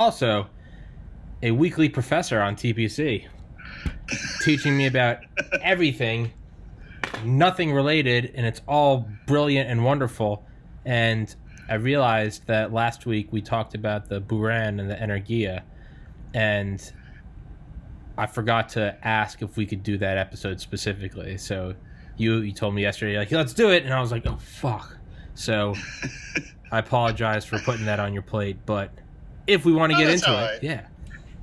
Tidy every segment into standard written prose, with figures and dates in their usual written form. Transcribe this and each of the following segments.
Also, a weekly professor on TPC teaching me about everything, nothing related, and it's all brilliant and wonderful. And I realized that last week we talked about the Buran and the Energia, and I forgot to ask if we could do that episode specifically. So you told me yesterday, like, let's do it, and I was like, oh, fuck. So I apologize for putting that on your plate, but if we want to get into it, right.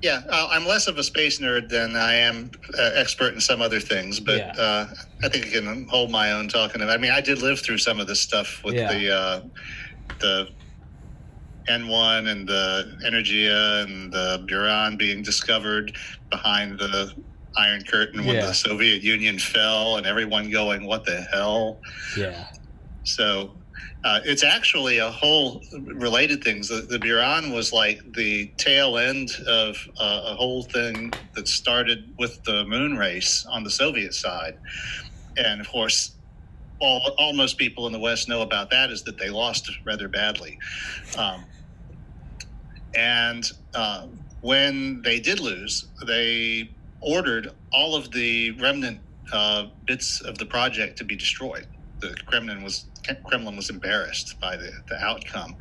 Yeah, I'm less of a space nerd than I am expert in some other things, but I think I can hold my own talking about. I mean, I did live through some of this stuff with the N1 and the Energia and the Buran being discovered behind the Iron Curtain when the Soviet Union fell, and everyone going, "What the hell?" Yeah. So. It's actually a whole related things. The Buran was like the tail end of a whole thing that started with the moon race on the Soviet side. And of course, all most people in the West know about that is that they lost rather badly. When they did lose, they ordered all of the remnant bits of the project to be destroyed. The Kremlin was embarrassed by the outcome.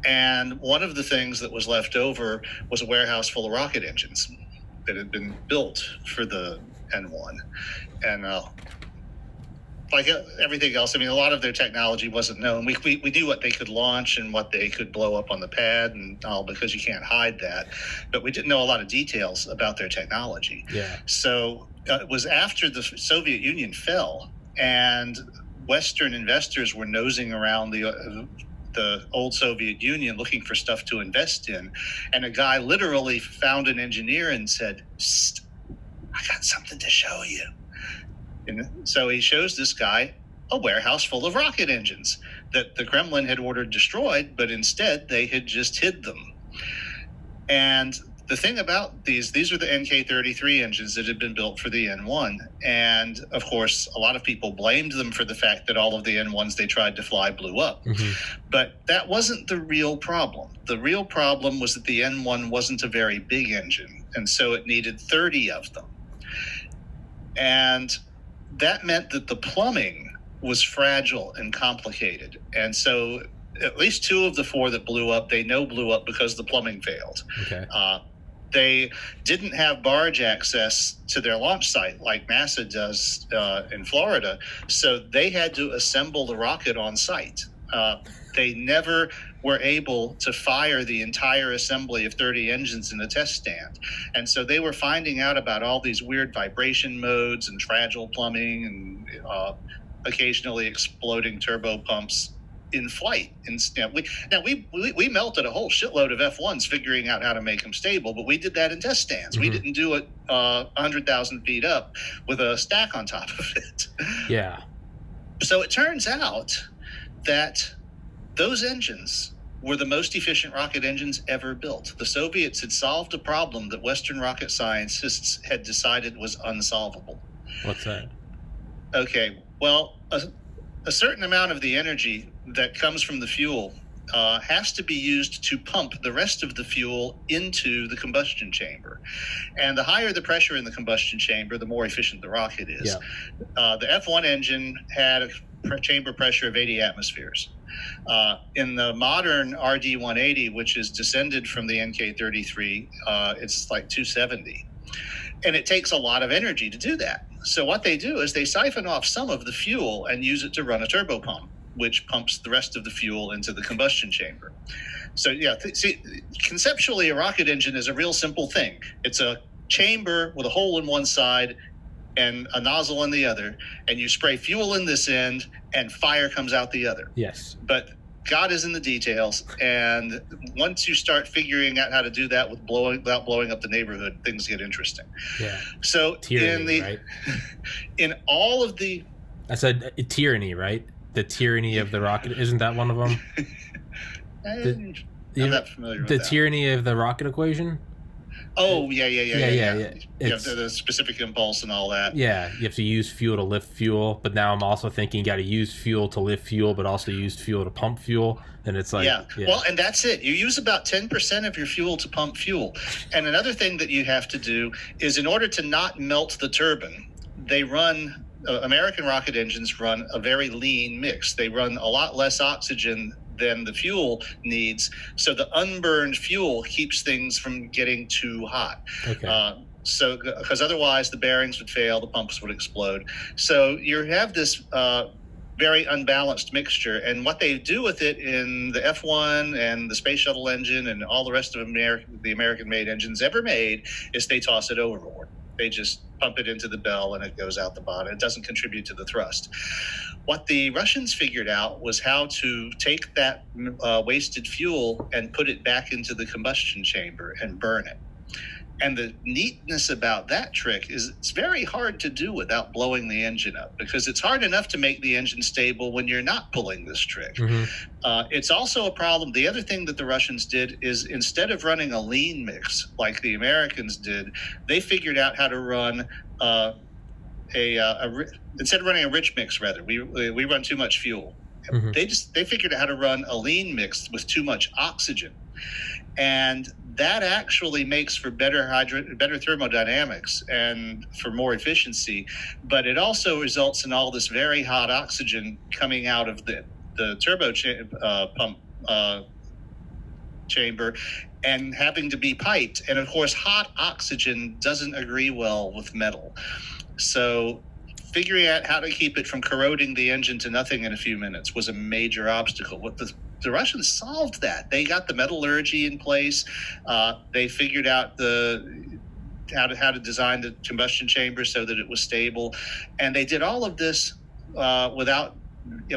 And one of the things that was left over was a warehouse full of rocket engines that had been built for the N1. And like everything else, I mean, a lot of their technology wasn't known. We knew what they could launch and what they could blow up on the pad and all, because you can't hide that. But we didn't know a lot of details about their technology. Yeah. So it was after the Soviet Union fell and Western investors were nosing around the old Soviet Union looking for stuff to invest in. And a guy literally found an engineer and said, "Psst, I got something to show you." And so he shows this guy a warehouse full of rocket engines that the Kremlin had ordered destroyed, but instead they had just hid them. And the thing about these are the NK-33 engines that had been built for the N1. And of course, a lot of people blamed them for the fact that all of the N1s they tried to fly blew up. Mm-hmm. But that wasn't the real problem. The real problem was that the N1 wasn't a very big engine, and so it needed 30 of them. And that meant that the plumbing was fragile and complicated. And so at least 2 of the 4 that blew up, they know blew up because the plumbing failed. Okay. They didn't have barge access to their launch site like NASA does in Florida, so they had to assemble the rocket on site. They never were able to fire the entire assembly of 30 engines in a test stand. And so they were finding out about all these weird vibration modes and fragile plumbing and occasionally exploding turbo pumps in flight. And we melted a whole shitload of F1s figuring out how to make them stable, but we did that in test stands. Mm-hmm. We didn't do it 100,000 feet up with a stack on top of it. Yeah. So it turns out that those engines were the most efficient rocket engines ever built. The Soviets had solved a problem that Western rocket scientists had decided was unsolvable. What's that? Okay, well, a certain amount of the energy that comes from the fuel has to be used to pump the rest of the fuel into the combustion chamber. And the higher the pressure in the combustion chamber, the more efficient the rocket is. Yeah. The F1 engine had a chamber pressure of 80 atmospheres. In the modern RD-180, which is descended from the NK-33, it's like 270. And it takes a lot of energy to do that. So what they do is they siphon off some of the fuel and use it to run a turbo pump, which pumps the rest of the fuel into the combustion chamber. So yeah, see, conceptually, a rocket engine is a real simple thing. It's a chamber with a hole in one side and a nozzle in the other, and you spray fuel in this end and fire comes out the other. Yes. But God is in the details, and once you start figuring out how to do that without blowing up the neighborhood, things get interesting. Yeah. So tyranny, right? In all of the, I said tyranny, right? The tyranny of the rocket, isn't that one of them? I'm not familiar with the that. Tyranny of the rocket equation. Oh, yeah. Yeah. You have the specific impulse and all that. Yeah, you have to use fuel to lift fuel, but now I'm also thinking you got to use fuel to lift fuel, but also use fuel to pump fuel, and it's like Yeah. Well, and that's it. You use about 10% of your fuel to pump fuel. And another thing that you have to do is, in order to not melt the turbine, they run American rocket engines run a very lean mix. They run a lot less oxygen than the fuel needs, so the unburned fuel keeps things from getting too hot. Okay. So, because otherwise the bearings would fail, the pumps would explode. So you have this very unbalanced mixture, and what they do with it in the F1 and the Space Shuttle engine and all the rest of the American-made engines ever made is they toss it overboard. They just pump it into the bell and it goes out the bottom. It doesn't contribute to the thrust. What the Russians figured out was how to take that wasted fuel and put it back into the combustion chamber and burn it. And the neatness about that trick is it's very hard to do without blowing the engine up, because it's hard enough to make the engine stable when you're not pulling this trick. It's also a problem. The other thing that the Russians did is, instead of running a lean mix like the Americans did, they figured out how to run instead of running a rich mix, rather, we run too much fuel. They figured out how to run a lean mix with too much oxygen. And that actually makes for better thermodynamics and for more efficiency, but it also results in all this very hot oxygen coming out of the turbo pump chamber and having to be piped. And of course, hot oxygen doesn't agree well with metal. So figuring out how to keep it from corroding the engine to nothing in a few minutes was a major obstacle. What the Russians solved that. They got the metallurgy in place. They figured out how to design the combustion chamber so that it was stable, and they did all of this without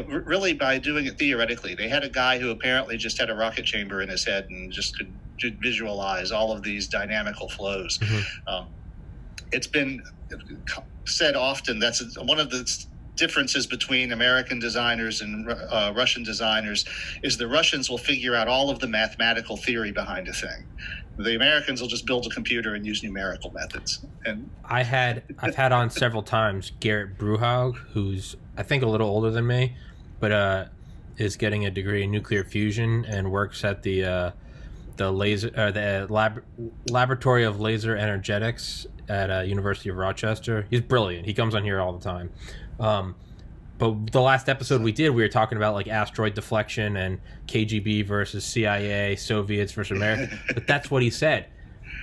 really by doing it theoretically. They had a guy who apparently just had a rocket chamber in his head and just could visualize all of these dynamical flows. It's been said often that's one of the differences between American designers and Russian designers is the Russians will figure out all of the mathematical theory behind a thing. The Americans will just build a computer and use numerical methods. And I've had on several times Garrett Bruhaug, who's I think a little older than me, but is getting a degree in nuclear fusion and works at the laboratory of laser energetics at University of Rochester. He's brilliant. He comes on here all the time. But the last episode we did, we were talking about like asteroid deflection and KGB versus CIA, Soviets versus America. But that's what he said.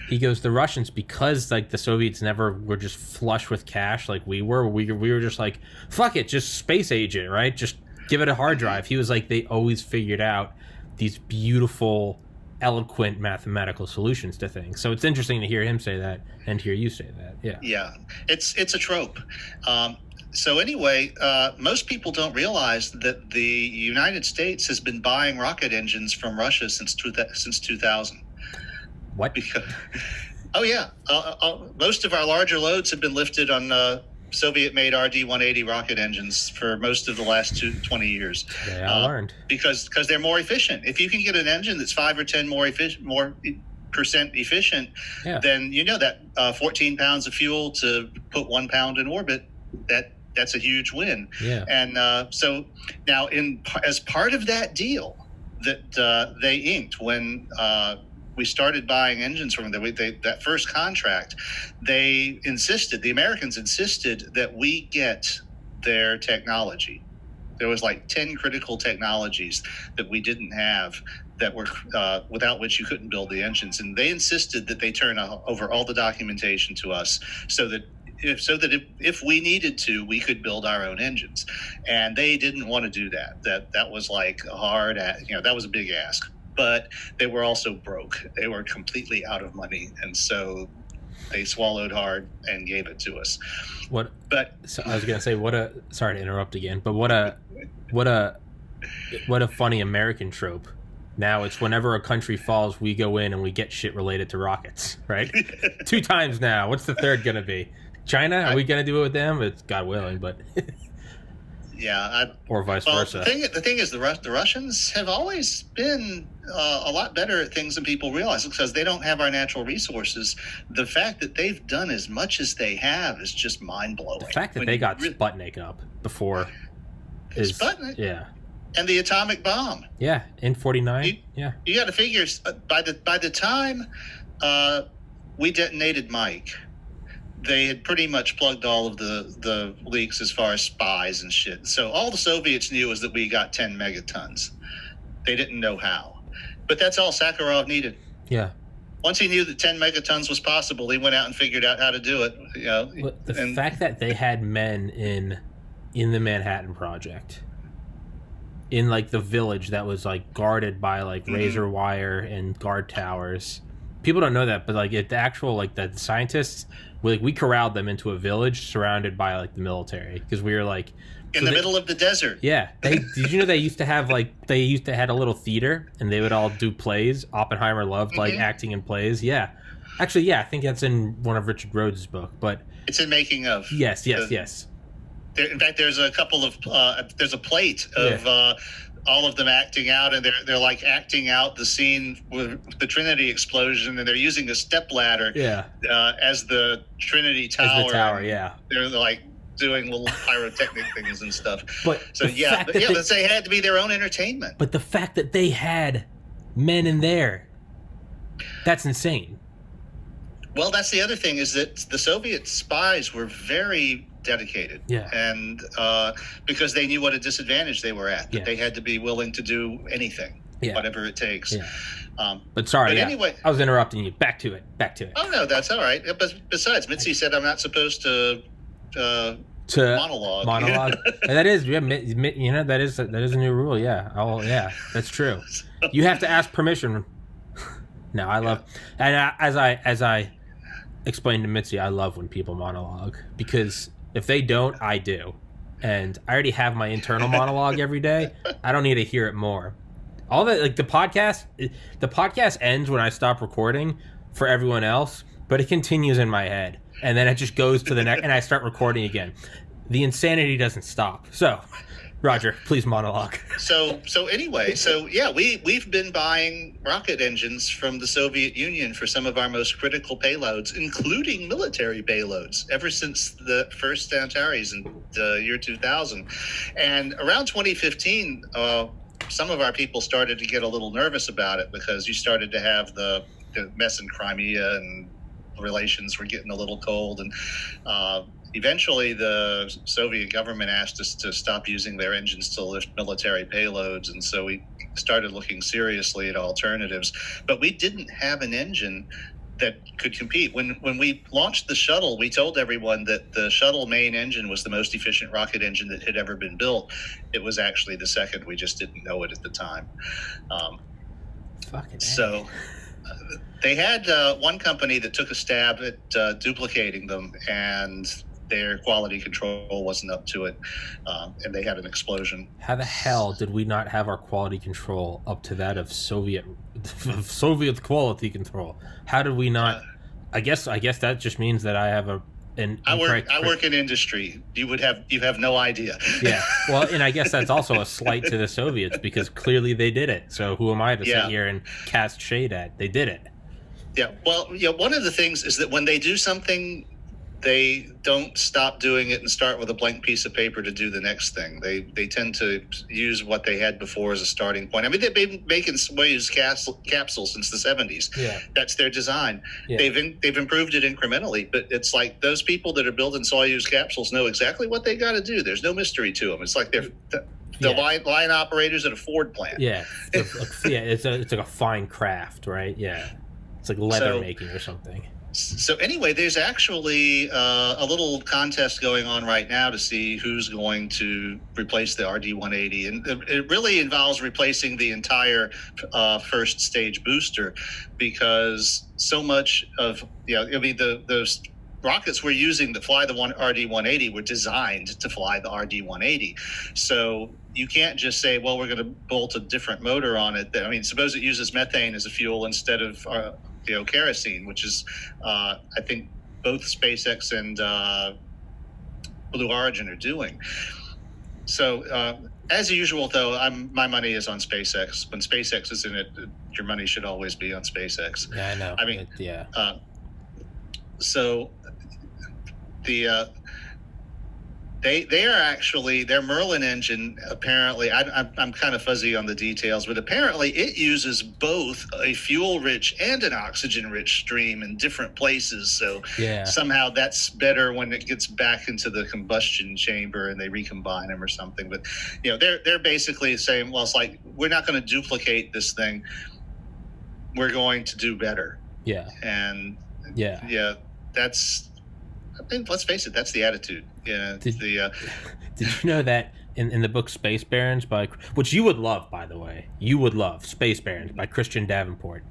He goes, the Russians, because like the Soviets never were just flush with cash like we were just like, fuck it, just space agent, right? Just give it a hard drive. He was like, they always figured out these beautiful, eloquent mathematical solutions to things. So it's interesting to hear him say that and hear you say that. Yeah, it's a trope. So anyway, most people don't realize that the United States has been buying rocket engines from Russia since 2000. What? Because, most of our larger loads have been lifted on Soviet-made RD-180 rocket engines for most of the last 20 years. Yeah, I learned. Because they're more efficient. If you can get an engine that's 5 or 10 more percent efficient, then you know that 14 pounds of fuel to put 1 pound in orbit, that's a huge win. Yeah. And so now, as part of that deal that they inked when we started buying engines from them, that first contract, the Americans insisted that we get their technology. There was like 10 critical technologies that we didn't have that were without which you couldn't build the engines. And they insisted that they turn over all the documentation to us so that if we needed to, we could build our own engines. And they didn't want to do that. That was like that was a big ask. But they were also broke. They were completely out of money, and so they swallowed hard and gave it to us. So I was gonna say, sorry to interrupt again, but what a funny American trope. Now it's whenever a country falls, we go in and we get shit related to rockets, right? 2 times now. What's the third gonna be? China? Are we gonna do it with them? It's God willing, but or vice well, versa. the thing is, the Russians have always been a lot better at things than people realize because they don't have our natural resources. The fact that they've done as much as they have is just mind blowing. The fact that they got Sputnik up before is Sputnik, yeah, and the atomic bomb. Yeah, in 49. Yeah, you got to figure by the time we detonated Mike, they had pretty much plugged all of the leaks as far as spies and shit. So all the Soviets knew was that we got 10 megatons. They didn't know how. But that's all Sakharov needed. Yeah. Once he knew that 10 megatons was possible, he went out and figured out how to do it. You know, the fact that they had men in the Manhattan Project, in like the village that was like guarded by like razor wire and guard towers. People don't know that, but like the actual like the scientists, we corralled them into a village surrounded by like the military because we were like in the middle of the desert. Yeah, did you know they used to have had a little theater and they would all do plays. Oppenheimer loved like acting in plays. Yeah, actually, yeah, I think that's in one of Richard Rhodes' book, but it's in Making of. Yes. In fact, there's a couple of there's a plate of all of them acting out, and they're like acting out the scene with the Trinity explosion, and they're using a stepladder as the Trinity Tower. As the tower, yeah. They're like doing little pyrotechnic things and stuff. But they had to be their own entertainment. But the fact that they had men in there, that's insane. Well, that's the other thing, is that the Soviet spies were very dedicated. Yeah. And because they knew what a disadvantage they were at, that they had to be willing to do anything, whatever it takes. Yeah. But sorry, anyway, I was interrupting you. Back to it. Oh, no, that's all right. But besides, Mitzi said I'm not supposed to monologue. And that is, that is a new rule. Yeah. Oh, yeah, that's true. You have to ask permission. No, I love, and as I explained to Mitzi, I love when people monologue, because if they don't, I do, and I already have my internal monologue every day. I don't need to hear it more. All that, like the podcast ends when I stop recording for everyone else, but it continues in my head, and then it just goes to the next, and I start recording again. The insanity doesn't stop. So, Roger, please monologue. So anyway, we've been buying rocket engines from the Soviet Union for some of our most critical payloads, including military payloads, ever since the first Antares in the year 2000. And around 2015, some of our people started to get a little nervous about it, because you started to have the mess in Crimea, and relations were getting a little cold, and eventually, the Soviet government asked us to stop using their engines to lift military payloads, and so we started looking seriously at alternatives. But we didn't have an engine that could compete. When we launched the Shuttle, we told everyone that the Shuttle main engine was the most efficient rocket engine that had ever been built. It was actually the second. We just didn't know it at the time. So they had one company that took a stab at duplicating them, and their quality control wasn't up to it, and they had an explosion. How the hell did we not have our quality control up to that of Soviet quality control? How did we not? I guess that just means that I have I work in industry. You have no idea. Yeah. Well, and I guess that's also a slight to the Soviets, because clearly they did it. So who am I to sit here and cast shade at? They did it. Yeah. Well, one of the things is that when they do something, they don't stop doing it and start with a blank piece of paper to do the next thing. They tend to use what they had before as a starting point. I mean, they've been making Soyuz capsules since the 70s. Yeah. That's their design. Yeah. They've improved it incrementally, but it's like those people that are building Soyuz capsules know exactly what they got to do. There's no mystery to them. It's like they're the line operators at a Ford plant. Yeah. It's like a fine craft, right? Yeah. It's like leather making or something. So anyway, there's actually a little contest going on right now to see who's going to replace the RD-180, and it really involves replacing the entire first stage booster, because so much of the rockets we're using that fly the RD-180 were designed to fly the RD-180. So you can't just say, well, we're going to bolt a different motor on it. I mean, suppose it uses methane as a fuel instead of kerosene, which is I think both SpaceX and Blue Origin are doing. So, as usual, though, my money is on SpaceX. When SpaceX is in it, your money should always be on SpaceX. Yeah, I know. I mean, yeah. So the they are actually, their Merlin engine, apparently, I'm kind of fuzzy on the details, but apparently it uses both a fuel-rich and an oxygen-rich stream in different places. So Yeah. somehow that's better when it gets back into the combustion chamber and they recombine them or something. But they're basically saying, well, it's like, we're not going to duplicate this thing. We're going to do better. Yeah. And yeah, that's, I mean, let's face it, that's the attitude. Yeah. Did you know that in the book Space Barons, which you would love, by the way, you would love Space Barons by Christian Davenport.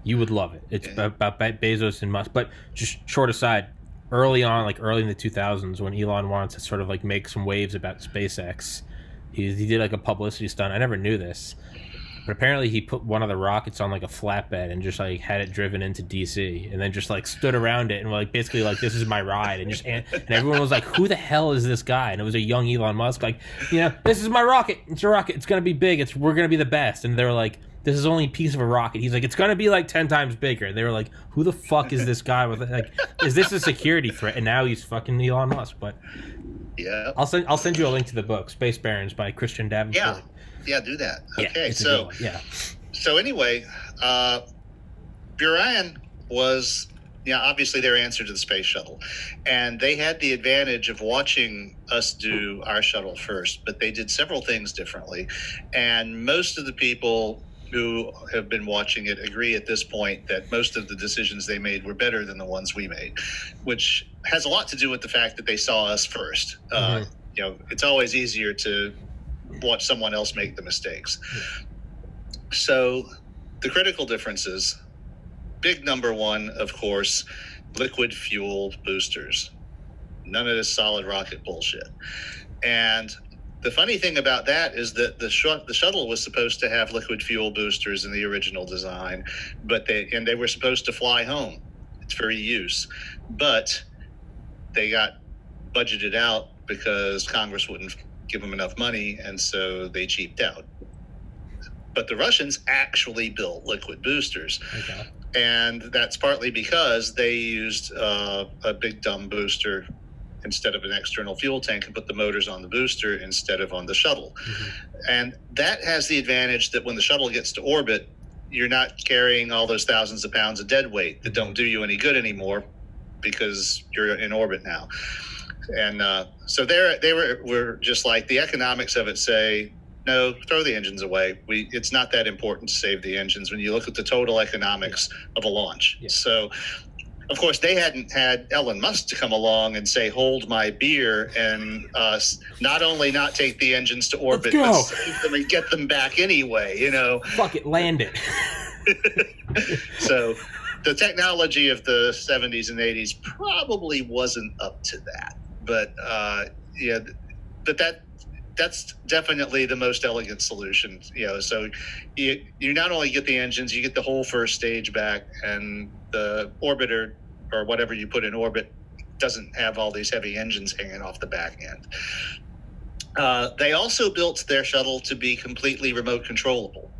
You would love it. It's about Bezos and Musk. But just short aside, early in the 2000s, when Elon wanted to sort of like make some waves about SpaceX, he did like a publicity stunt. I never knew this, but apparently he put one of the rockets on like a flatbed and just like had it driven into DC, and then just like stood around it and like basically like, this is my ride, and everyone was like, who the hell is this guy? And it was a young Elon Musk, like, this is my rocket. It's your rocket. It's gonna be big. We're gonna be the best. And they were like, this is only a piece of a rocket. He's like, it's gonna be like 10 times bigger. And they were like, who the fuck is this guy with like, is this a security threat? And now he's fucking Elon Musk. But yeah, I'll send you a link to the book Space Barons by Christian Davenport. Yeah, do that. Okay, so anyway, Buran was obviously their answer to the space shuttle, and they had the advantage of watching us do our shuttle first, but they did several things differently, and most of the people who have been watching it agree at this point that most of the decisions they made were better than the ones we made, which has a lot to do with the fact that they saw us first. It's always easier to watch someone else make the mistakes. So the critical differences, big number one, of course, liquid fuel boosters. None of this solid rocket bullshit. And the funny thing about that is that the shuttle was supposed to have liquid fuel boosters in the original design, but they were supposed to fly home. It's for reuse, but they got budgeted out because Congress wouldn't give them enough money, and so they cheaped out. But the Russians actually built liquid boosters. Okay. And that's partly because they used a big dumb booster instead of an external fuel tank and put the motors on the booster instead of on the shuttle. Mm-hmm. And that has the advantage that when the shuttle gets to orbit, you're not carrying all those thousands of pounds of dead weight that don't do you any good anymore because you're in orbit now. And so they were just like, the economics of it say, no, throw the engines away. It's not that important to save the engines when you look at the total economics of a launch. Yeah. So, of course, they hadn't had Elon Musk to come along and say, hold my beer, and not only not take the engines to orbit, but save them and get them back anyway, Fuck it, land it. So the technology of the 70s and 80s probably wasn't up to that. But that's definitely the most elegant solution. So you not only get the engines, you get the whole first stage back, and the orbiter or whatever you put in orbit doesn't have all these heavy engines hanging off the back end. They also built their shuttle to be completely remote controllable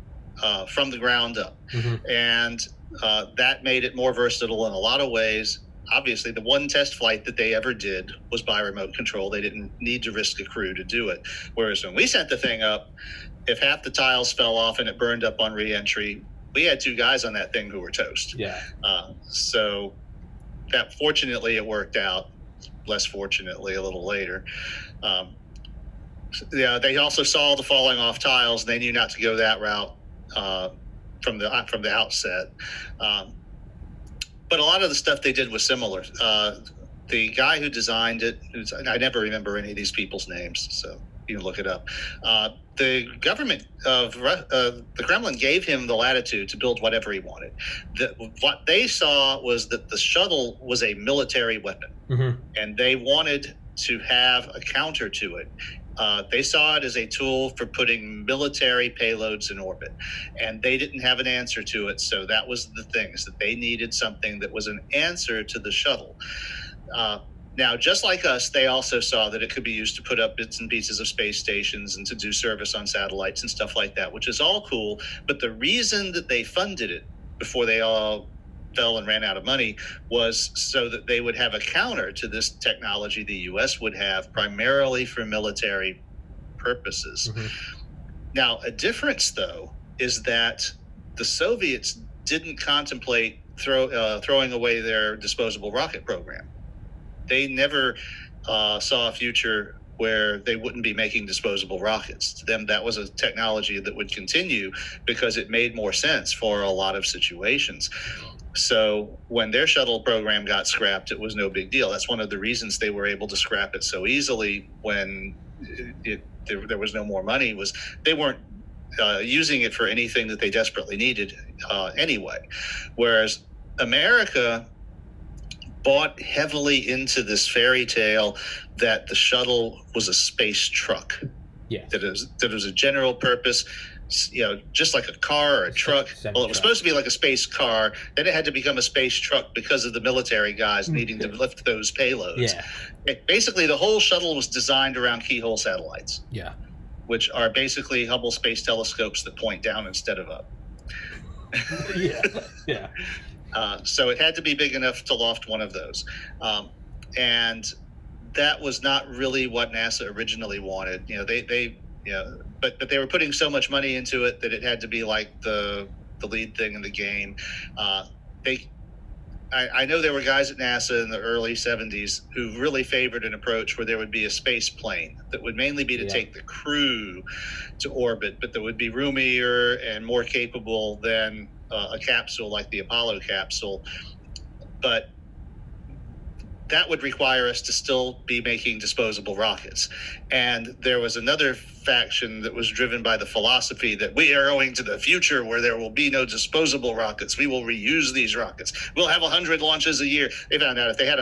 from the ground up, and that made it more versatile in a lot of ways. Obviously, the one test flight that they ever did was by remote control. They didn't need to risk a crew to do it. Whereas when we sent the thing up, if half the tiles fell off and it burned up on re-entry, we had 2 guys on that thing who were toast. Yeah. So that, fortunately, it worked out. Less fortunately, a little later. They also saw the falling off tiles. They knew not to go that route from the outset. But a lot of the stuff they did was similar. The guy who designed it, I never remember any of these people's names, so you can look it up. The government of the Kremlin gave him the latitude to build whatever he wanted. What they saw was that the shuttle was a military weapon, and they wanted to have a counter to it. They saw it as a tool for putting military payloads in orbit, and they didn't have an answer to it. So that was the thing, is that they needed something that was an answer to the shuttle. Now, just like us, they also saw that it could be used to put up bits and pieces of space stations and to do service on satellites and stuff like that, which is all cool. But the reason that they funded it before they all fell and ran out of money was so that they would have a counter to this technology the U.S. would have, primarily for military purposes. Now, a difference, though, is that the Soviets didn't contemplate throwing away their disposable rocket program. They never saw a future where they wouldn't be making disposable rockets. To them, that was a technology that would continue because it made more sense for a lot of situations. So when their shuttle program got scrapped, it was no big deal. That's one of the reasons they were able to scrap it so easily when there was no more money, was they weren't using it for anything that they desperately needed anyway. Whereas America bought heavily into this fairy tale that the shuttle was a space truck. Yeah. That it was a general purpose, just like a car or a truck. Well, it was supposed to be like a space car. Then it had to become a space truck because of the military guys needing to lift those payloads. Yeah. Basically, the whole shuttle was designed around keyhole satellites. Yeah. Which are basically Hubble space telescopes that point down instead of up. Yeah. So it had to be big enough to loft one of those. And that was not really what NASA originally wanted. But they were putting so much money into it that it had to be like the lead thing in the game. I know there were guys at NASA in the early 70s who really favored an approach where there would be a space plane that would mainly be to take the crew to orbit, but that would be roomier and more capable than a capsule like the Apollo capsule. But that would require us to still be making disposable rockets. And there was another faction that was driven by the philosophy that we are going to the future where there will be no disposable rockets. We will reuse these rockets. We'll have 100 launches a year. They found out if they had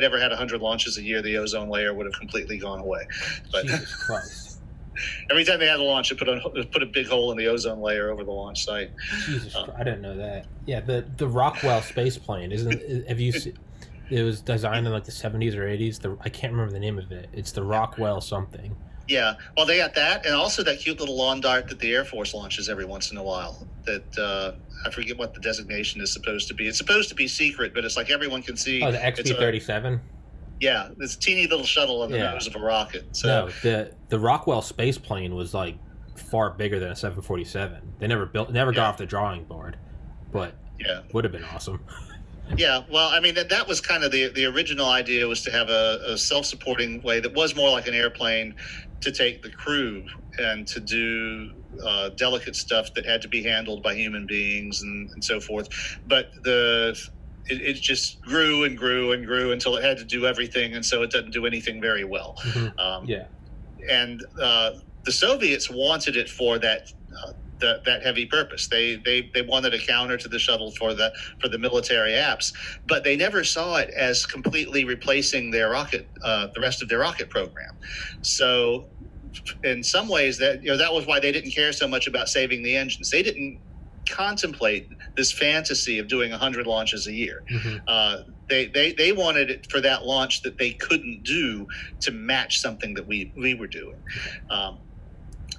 ever had 100 launches a year, the ozone layer would have completely gone away. But Jesus Christ. Every time they had a launch, it put a big hole in the ozone layer over the launch site. Jesus Christ, I didn't know that. Yeah, the Rockwell space plane, have you seen? It was designed in like the 70s or 80s. I can't remember the name of it. It's the Rockwell something. Yeah. Well, they got that, and also that cute little lawn dart that the Air Force launches every once in a while. That I forget what the designation is supposed to be. It's supposed to be secret, but it's like everyone can see. Oh, the XB-37? Yeah, this teeny little shuttle on the nose of a rocket. So no, the Rockwell space plane was like far bigger than a 747. They never got off the drawing board, but would have been awesome. Yeah, well, I mean, that was kind of the original idea, was to have a self-supporting way that was more like an airplane to take the crew and to do delicate stuff that had to be handled by human beings and so forth. But it just grew and grew and grew until it had to do everything, and so it doesn't do anything very well. And the Soviets wanted it for that heavy purpose. They wanted a counter to the shuttle for the military apps, but they never saw it as completely replacing their rocket, the rest of their rocket program. So in some ways, that was why they didn't care so much about saving the engines. They didn't contemplate this fantasy of doing 100 launches a year. They wanted it for that launch that they couldn't do to match something that we were doing.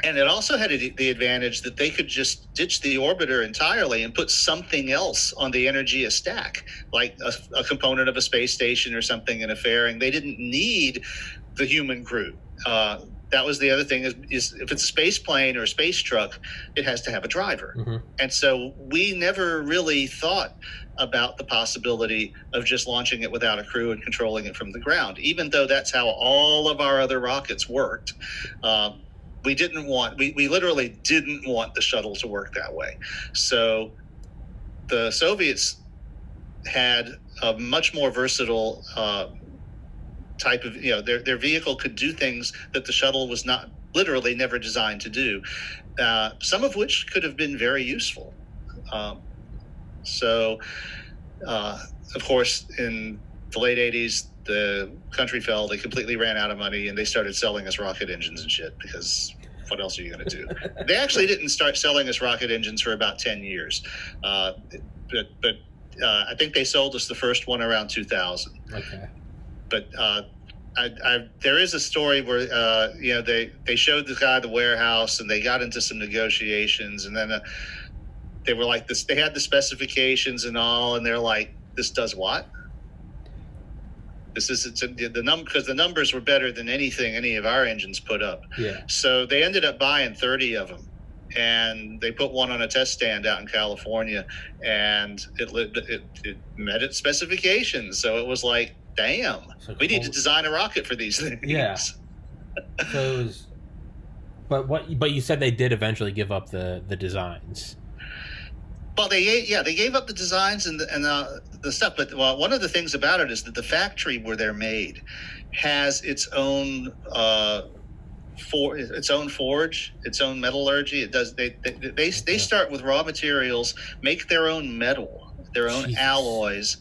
And it also had the advantage that they could just ditch the orbiter entirely and put something else on the Energia stack, like a component of a space station or something in a fairing. They didn't need the human crew. That was the other thing, is if it's a space plane or a space truck, it has to have a driver. And so we never really thought about the possibility of just launching it without a crew and controlling it from the ground, even though that's how all of our other rockets worked. We literally didn't want the shuttle to work that way. So the Soviets had a much more versatile type of, their vehicle could do things that the shuttle was never designed to do, some of which could have been very useful. Of course, in the late 80s, the country fell. They completely ran out of money, and they started selling us rocket engines and shit, because what else are you going to do? They actually didn't start selling us rocket engines for about 10 years. But I think they sold us the first one around 2000. Okay. But there is a story where they showed the guy the warehouse, and they got into some negotiations, and then they were like this. They had the specifications and all, and they're like, "This does what? This is the number, because the numbers were better than anything any of our engines put up." Yeah. So they ended up buying 30 of them, and they put one on a test stand out in California, and it met its specifications. So it was like, damn, we need to design a rocket for these things. Yeah. So it was, but you said they did eventually give up the designs. Well, they gave up the designs and the stuff. But one of the things about it is that the factory where they're made has its own its own forge, its own metallurgy. It does. They start with raw materials, make their own metal, their own alloys,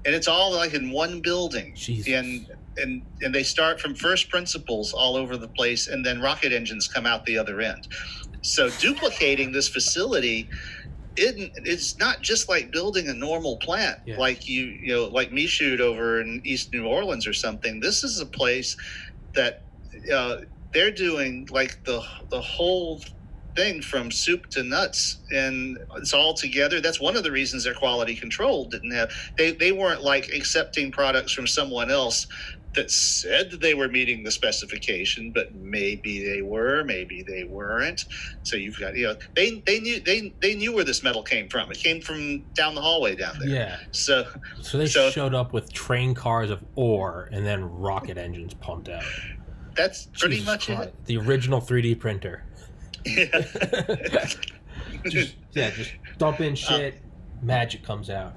and it's all like in one building. Jesus. And they start from first principles all over the place, and then rocket engines come out the other end. So duplicating this facility, it's not just like building a normal plant, like like Michoud over in East New Orleans or something. This is a place that they're doing like the whole thing from soup to nuts, and it's all together. That's one of the reasons their quality control didn't have. They weren't like accepting products from someone else that said they were meeting the specification, but maybe they were, maybe they weren't. So you've got, they knew where this metal came from. It came from down the hallway down there. Yeah. So they showed up with train cars of ore and then rocket engines pumped out. That's pretty much it. The original 3D printer. Yeah. just dump in shit, magic comes out.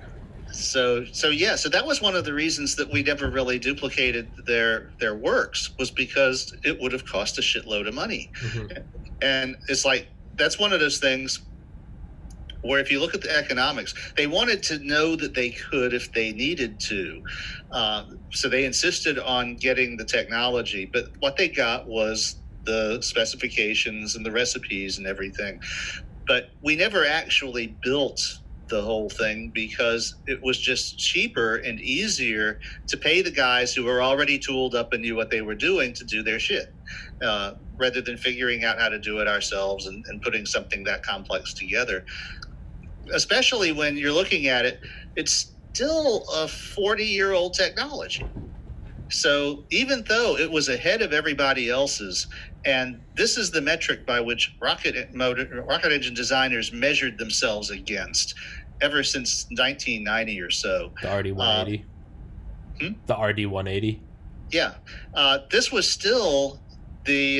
So that was one of the reasons that we never really duplicated their works, was because it would have cost a shitload of money. Mm-hmm. And it's like, that's one of those things where if you look at the economics, they wanted to know that they could if they needed to. So they insisted on getting the technology, but what they got was the specifications and the recipes and everything. But we never actually built the whole thing because it was just cheaper and easier to pay the guys who were already tooled up and knew what they were doing to do their shit, rather than figuring out how to do it ourselves and putting something that complex together. Especially when you're looking at it, it's still a 40-year-old technology. So even though it was ahead of everybody else's, and this is the metric by which rocket engine designers measured themselves against ever since 1990 or so. The RD-180? The RD-180? Yeah. This was still the...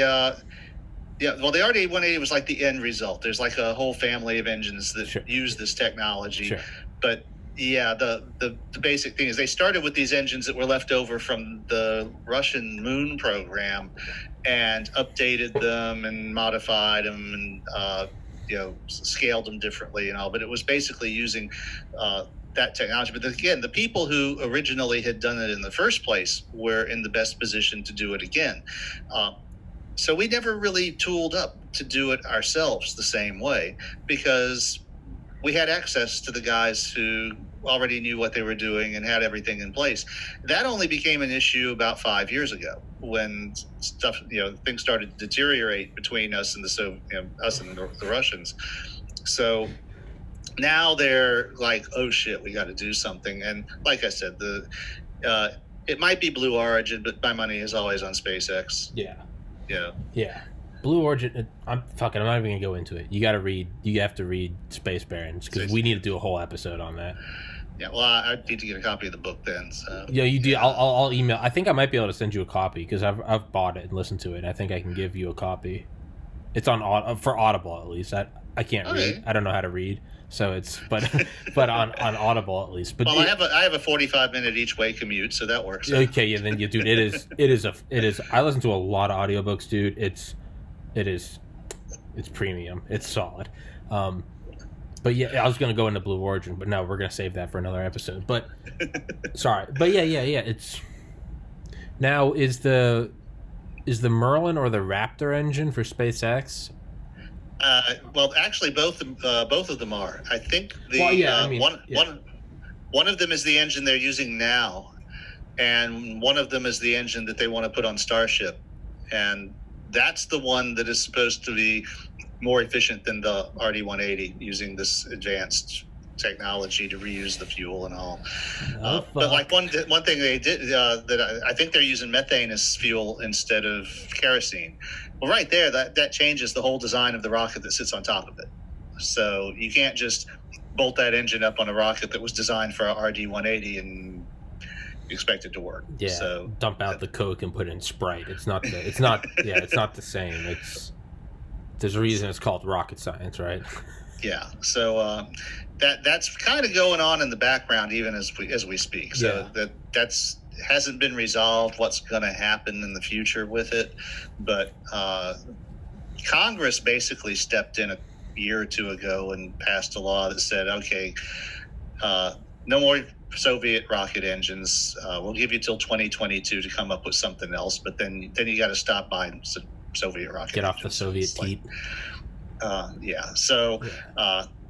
the RD-180 was like the end result. There's like a whole family of engines that use this technology. Sure. But yeah, the basic thing is they started with these engines that were left over from the Russian moon program and updated them and modified them and scaled them differently and all. But it was basically using that technology. But again, the people who originally had done it in the first place were in the best position to do it again. So we never really tooled up to do it ourselves the same way because we had access to the guys who already knew what they were doing and had everything in place. That only became an issue about 5 years ago when things started to deteriorate between us and the Russians. So now they're like, oh shit, we got to do something. And like I said, it might be Blue Origin, but my money is always on SpaceX. Yeah. Yeah. Blue Origin, I'm not even gonna go into it. You have to read Space Barons because we need to do a whole episode on that. Yeah, well, I need to get a copy of the book then. So yeah, you do. Yeah. I'll email. I think I might be able to send you a copy because I've bought it and listened to it. And I think I can give you a copy. It's on for Audible at least. I can't read. I don't know how to read, so it's but on Audible at least. But I have a 45-minute each way commute, so that works. Okay, yeah, then dude, it is. I listen to a lot of audiobooks, dude. It's premium. It's solid. But yeah, I was gonna go into Blue Origin, but no, we're gonna save that for another episode. But sorry, but yeah. It's now is the Merlin or the Raptor engine for SpaceX? Well, actually, both of them are. I think one of them is the engine they're using now, and one of them is the engine that they want to put on Starship, and that's the one that is supposed to be more efficient than the RD-180, using this advanced technology to reuse the fuel and all. But like one thing they did that I think they're using methane as fuel instead of kerosene. Well, right there, that changes the whole design of the rocket that sits on top of it. So you can't just bolt that engine up on a rocket that was designed for a RD-180 and expect it to work. Yeah. So dump out the Coke and put in Sprite. It's not the same. There's a reason it's called rocket science, right? Yeah. So that's kind of going on in the background even as we speak. So that's hasn't been resolved what's going to happen in the future with it, but Congress basically stepped in a year or two ago and passed a law that said, okay, no more Soviet rocket engines. We'll give you till 2022 to come up with something else, but then you got to stop buying Soviet rocket Get engines. off the Soviet teat. So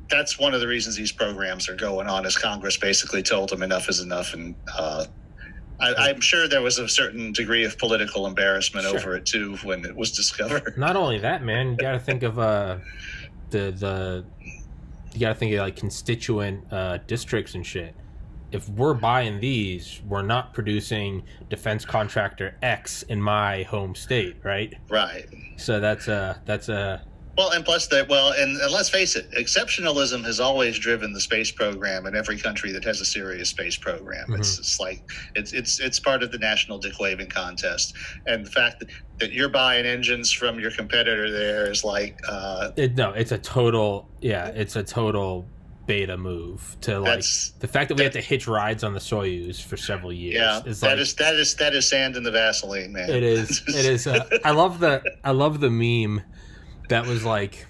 that's one of the reasons these programs are going on, is Congress basically told them enough is enough. And I'm sure there was a certain degree of political embarrassment over it too when it was discovered. Not only that, man, you got to think of you got to think of like constituent districts and shit. If we're buying these, we're not producing defense contractor X in my home state, right? Right. So that's a well, and plus that, and let's face it, exceptionalism has always driven the space program in every country that has a serious space program. Mm-hmm. It's like it's part of the national dick waving contest, and the fact that you're buying engines from your competitor there is like it's a total beta move to like the fact that we had to hitch rides on the Soyuz for several years. Yeah, that is sand in the Vaseline, man. It is. I love the meme. That was like,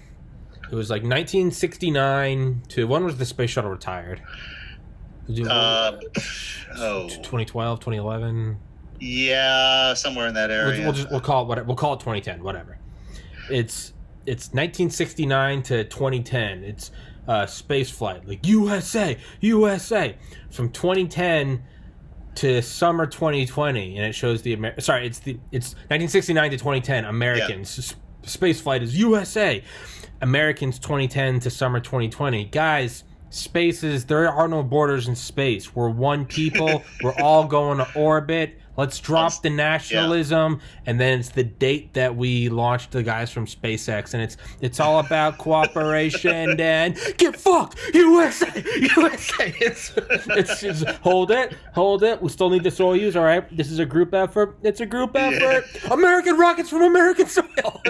it was like 1969 to when was the space shuttle retired? 2012, 2011. Yeah, somewhere in that area. We'll call it 2010. Whatever. It's 1969 to 2010. It's space flight, like USA from 2010 to summer 2020, and it shows it's 1969 to 2010 Americans. Yeah. Space flight is USA. Americans 2010 to summer 2020. Guys, there are no borders in space. We're one people. We're all going to orbit. Let's drop the nationalism, and then it's the date that we launched the guys from SpaceX, and it's all about cooperation and get fucked, USA. It's just hold it. We still need the Soyuz, all right? This is a group effort. It's a group effort. Yeah. American rockets from American soil.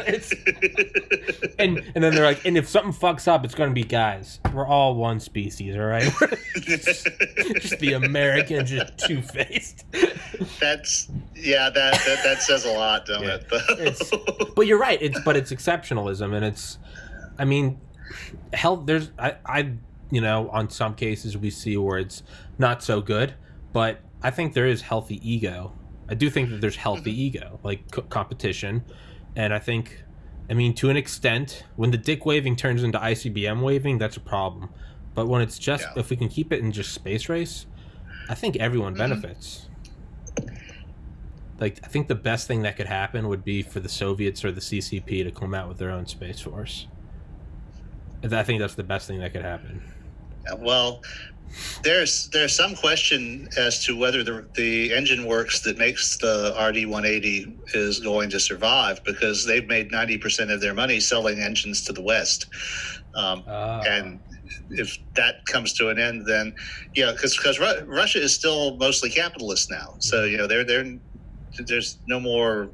And then they're like, and if something fucks up, it's gonna be guys. We're all one species, all right? just the American, just two-faced. That says a lot, don't it? But you're right. It's exceptionalism, and there's on some cases we see where it's not so good, but I think there is healthy ego. I do think that there's healthy ego, like competition, and I think, to an extent, when the dick waving turns into ICBM waving, that's a problem. But when it's just if we can keep it in just space race, I think everyone benefits. Like, I think the best thing that could happen would be for the Soviets or the CCP to come out with their own space force. I think that's the best thing that could happen. Well, there's some question as to whether the engine works that makes the RD-180 is going to survive, because they've made 90% of their money selling engines to the West. And if that comes to an end, then because Russia is still mostly capitalist now, so there's no more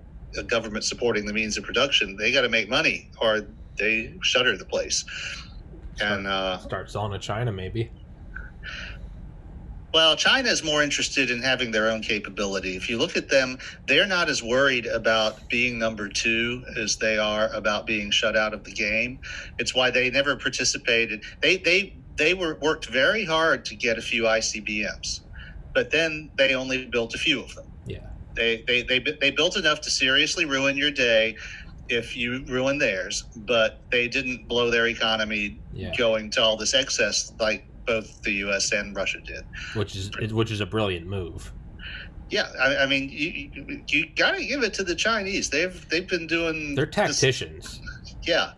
government supporting the means of production. They got to make money, or they shutter the place. And start selling to China, maybe. Well, China is more interested in having their own capability. If you look at them, they're not as worried about being number two as they are about being shut out of the game. It's why they never participated. They worked very hard to get a few ICBMs, but then they only built a few of them. Yeah. They built enough to seriously ruin your day if you ruin theirs, but they didn't blow their economy going to all this excess like both the U.S. and Russia did. Which is a brilliant move. Yeah, I mean, you got to give it to the Chinese. They've been doing. They're tacticians. Yeah.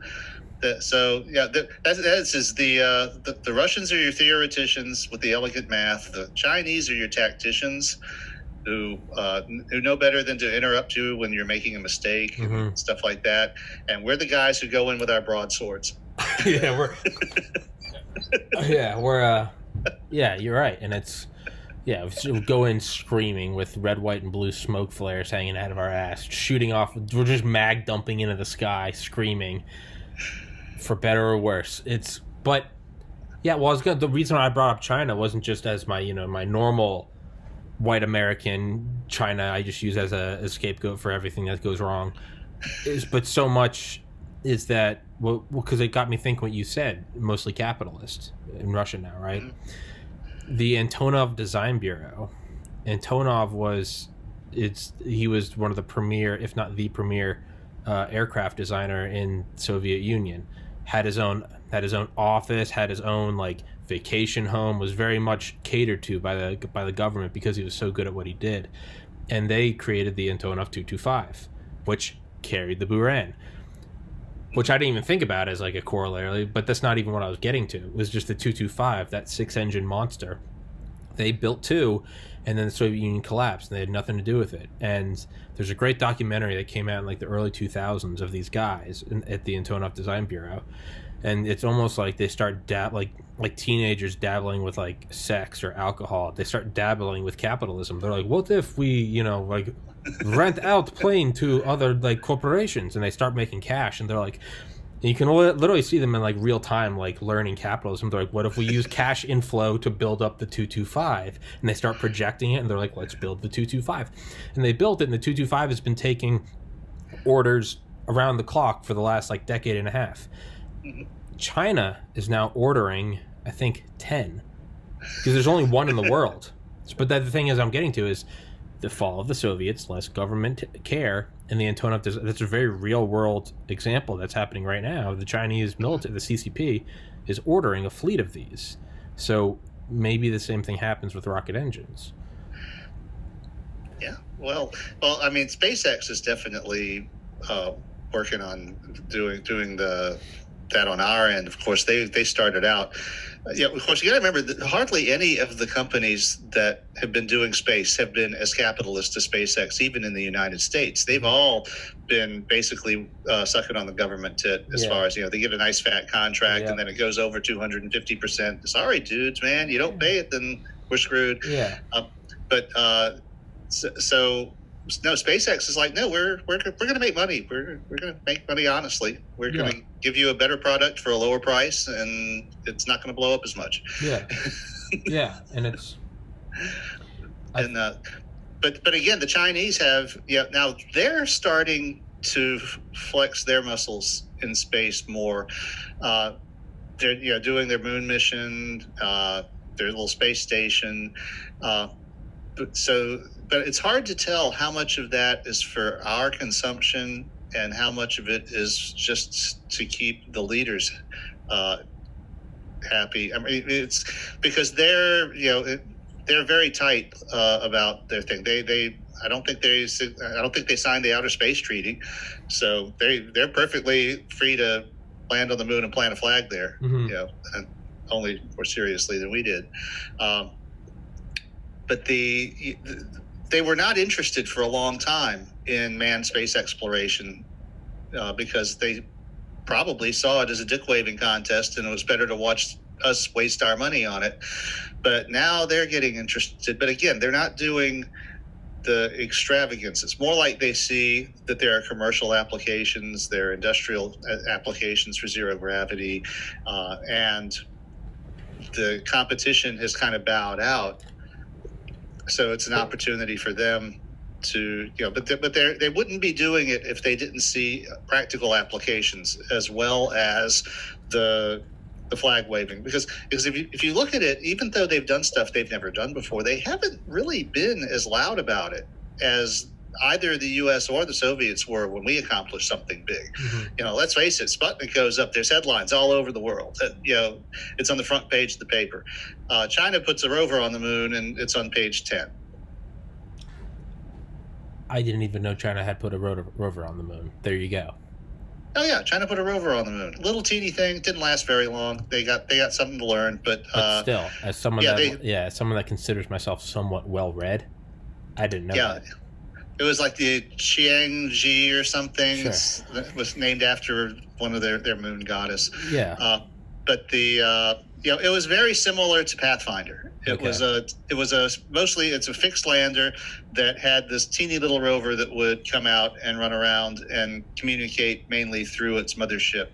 So yeah, that's is the Russians are your theoreticians with the elegant math. The Chinese are your tacticians who know better than to interrupt you when you're making a mistake and stuff like that. And we're the guys who go in with our broadswords. Yeah, you're right, and it's. Yeah, we go in screaming with red, white, and blue smoke flares hanging out of our ass, shooting off. We're just mag dumping into the sky, screaming. For better or worse, the reason I brought up China wasn't just as my normal white American China I just use as a scapegoat for everything that goes wrong, but so much is that because it got me thinking what you said, mostly capitalist in Russia now, right? Mm-hmm. The Antonov Design Bureau. Antonov was one of the premier, if not the premier, aircraft designer in Soviet Union. Had his own office, had his own vacation home. Was very much catered to by the government because he was so good at what he did. And they created the Antonov 225, which carried the Buran, which I didn't even think about as a corollary, but that's not even what I was getting to. It was just the 225, that 6-engine monster. They built two, and then the Soviet Union collapsed, and they had nothing to do with it. And there's a great documentary that came out in the early 2000s of these guys at the Antonov Design Bureau. And it's almost like they start like teenagers dabbling with sex or alcohol. They start dabbling with capitalism. They're like, what if we, rent out plane to other corporations, and they start making cash, and they're like, you can literally see them in real time learning capitalism. They're like, what if we use cash inflow to build up the 225? And they start projecting it, and they're like, let's build the 225. And they built it, and the 225 has been taking orders around the clock for the last decade and a half. China is now ordering, I think, 10, because there's only one in the world. But the thing I'm getting to is the fall of the Soviets, less government care, and the Antonov. That's a very real world example that's happening right now. The Chinese military, the CCP, is ordering a fleet of these. So maybe the same thing happens with rocket engines. Yeah. Well, I mean, SpaceX is definitely working on doing that on our end. Of course, they started out. Of course, you got to remember that hardly any of the companies that have been doing space have been as capitalist as SpaceX, even in the United States. They've all been basically sucking on the government tit as far as, they get a nice fat contract and then it goes over 250%. Sorry, dudes, man, you don't pay it, then we're screwed. Yeah. No, SpaceX is like, no, we're going to make money. We're going to make money honestly. We're going to give you a better product for a lower price, and it's not going to blow up as much. Yeah, yeah, and it's. But again, the Chinese have now they're starting to flex their muscles in space more. They're doing their moon mission, their little space station. But it's hard to tell how much of that is for our consumption and how much of it is just to keep the leaders happy. I mean, it's because they're very tight about their thing. I don't think they signed the Outer Space Treaty, so they're perfectly free to land on the moon and plant a flag there. Mm-hmm. And only more seriously than we did. But they were not interested for a long time in manned space exploration because they probably saw it as a dick-waving contest, and it was better to watch us waste our money on it. But now they're getting interested. But again, they're not doing the extravagance. It's more like they see that there are commercial applications, there are industrial applications for zero gravity, and the competition has kind of bowed out. So it's an opportunity for them to, but they wouldn't be doing it if they didn't see practical applications as well as the flag waving. Because if you look at it, even though they've done stuff they've never done before, they haven't really been as loud about it as either the U.S. or the Soviets were when we accomplished something big. Mm-hmm. Let's face it, Sputnik goes up, there's headlines all over the world. It's on the front page of the paper. China puts a rover on the moon, and it's on page 10. I didn't even know China had put a rover on the moon. There you go. Oh yeah, China put a rover on the moon. Little teeny thing, didn't last very long. They got something to learn, but still, as someone as someone that considers myself somewhat well read, I didn't know that. It was like the Qiangji or something. Sure. It was named after one of their moon goddess. Yeah. But it was very similar to Pathfinder. It was a fixed lander that had this teeny little rover that would come out and run around and communicate mainly through its mothership.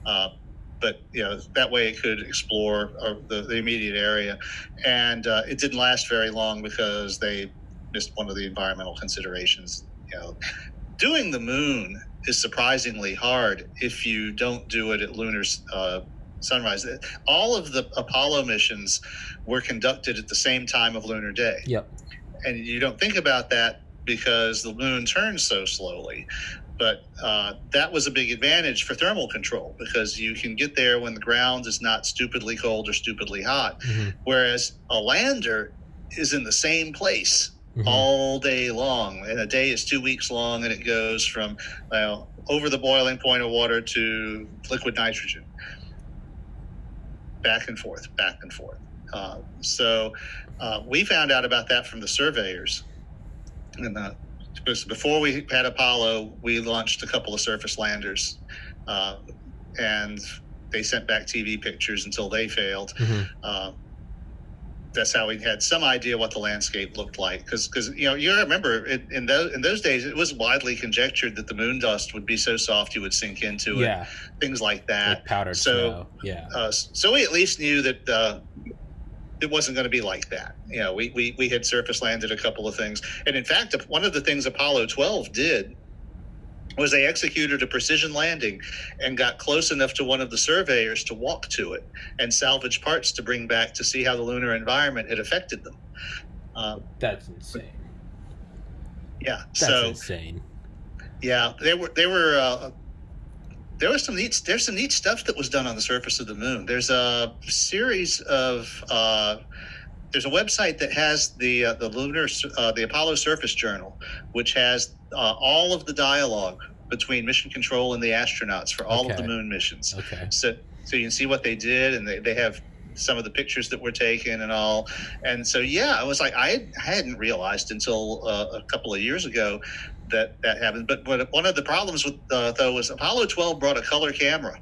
But that way it could explore the immediate area, and it didn't last very long because they missed one of the environmental considerations. Doing the moon is surprisingly hard if you don't do it at lunar sunrise. All of the Apollo missions were conducted at the same time of lunar day. Yep. And you don't think about that because the moon turns so slowly. But that was a big advantage for thermal control because you can get there when the ground is not stupidly cold or stupidly hot. Mm-hmm. Whereas a lander is in the same place all day long. And a day is 2 weeks long, and it goes from over the boiling point of water to liquid nitrogen. Back and forth. So we found out about that from the surveyors. And before we had Apollo, we launched a couple of surface landers, and they sent back TV pictures until they failed. Mm-hmm. That's how we had some idea what the landscape looked like. Because you remember in those days, it was widely conjectured that the moon dust would be so soft you would sink into it. Things like that. Like powdered snow. Yeah. So we at least knew that it wasn't going to be like that. We had surface landed a couple of things, and in fact, one of the things Apollo 12 did was they executed a precision landing and got close enough to one of the surveyors to walk to it and salvage parts to bring back to see how the lunar environment had affected them. That's insane. Yeah. That's insane. Yeah, there was some neat stuff that was done on the surface of the moon. There's a series of there's a website that has the Apollo Surface Journal, which has all of the dialogue between mission control and the astronauts for all of the moon missions. Okay. So you can see what they did, and they have some of the pictures that were taken and all. And so I was like, I hadn't realized until a couple of years ago that happened. But one of the problems with though was Apollo 12 brought a color camera.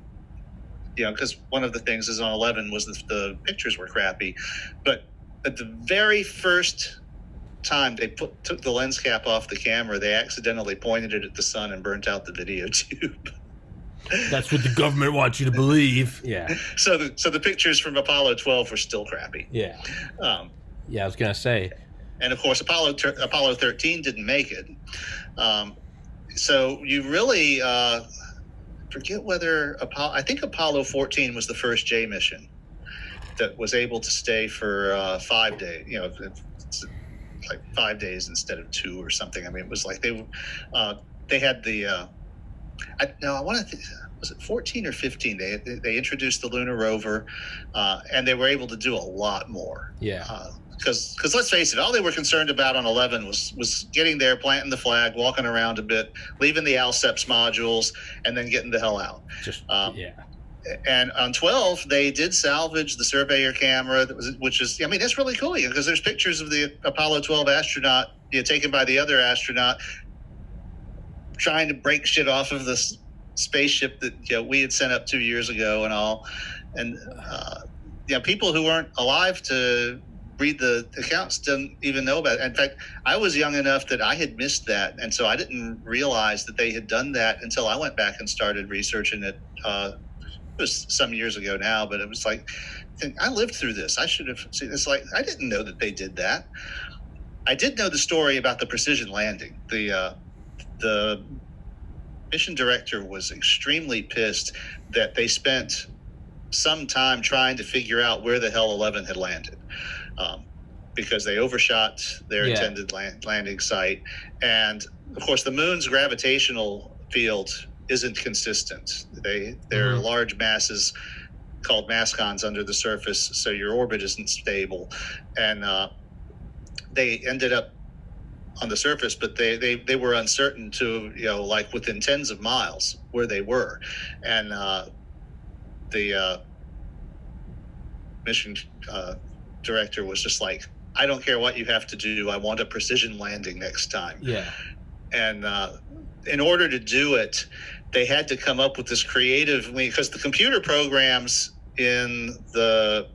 Because one of the things is on 11 was the pictures were crappy, but at the very first time they took the lens cap off the camera, they accidentally pointed it at the sun and burnt out the video tube. That's what the government wants you to believe. Yeah. So the pictures from Apollo 12 were still crappy. Yeah. I was gonna say. And of course, Apollo 13 didn't make it. So you really forget whether I think Apollo 14 was the first J mission that was able to stay for 5 days. Like 5 days instead of 2 or something. I mean, it was like they had the. I want to think, was it 14 or 15? They introduced the lunar rover, and they were able to do a lot more. Yeah. Because let's face it, all they were concerned about on 11 was getting there, planting the flag, walking around a bit, leaving the Alceps modules, and then getting the hell out. And on 12, they did salvage the surveyor camera, which is, that's really cool because there's pictures of the Apollo 12 astronaut taken by the other astronaut trying to break shit off of this spaceship that we had sent up 2 years ago and all. And people who weren't alive to read the accounts didn't even know about it. In fact, I was young enough that I had missed that, and so I didn't realize that they had done that until I went back and started researching it. It was some years ago now, but it was like, I lived through this. I should have seen this. Like, I didn't know that they did that. I did know the story about the precision landing. The mission director was extremely pissed that they spent some time trying to figure out where the hell 11 had landed, because they overshot their intended landing site. And of course, the moon's gravitational field isn't consistent. There are large masses called mascons under the surface, so your orbit isn't stable. And they ended up on the surface, but they were uncertain to, like within tens of miles where they were. And the mission director was just like, I don't care what you have to do. I want a precision landing next time. Yeah. And in order to do it, they had to come up with this creative, because the computer programs in the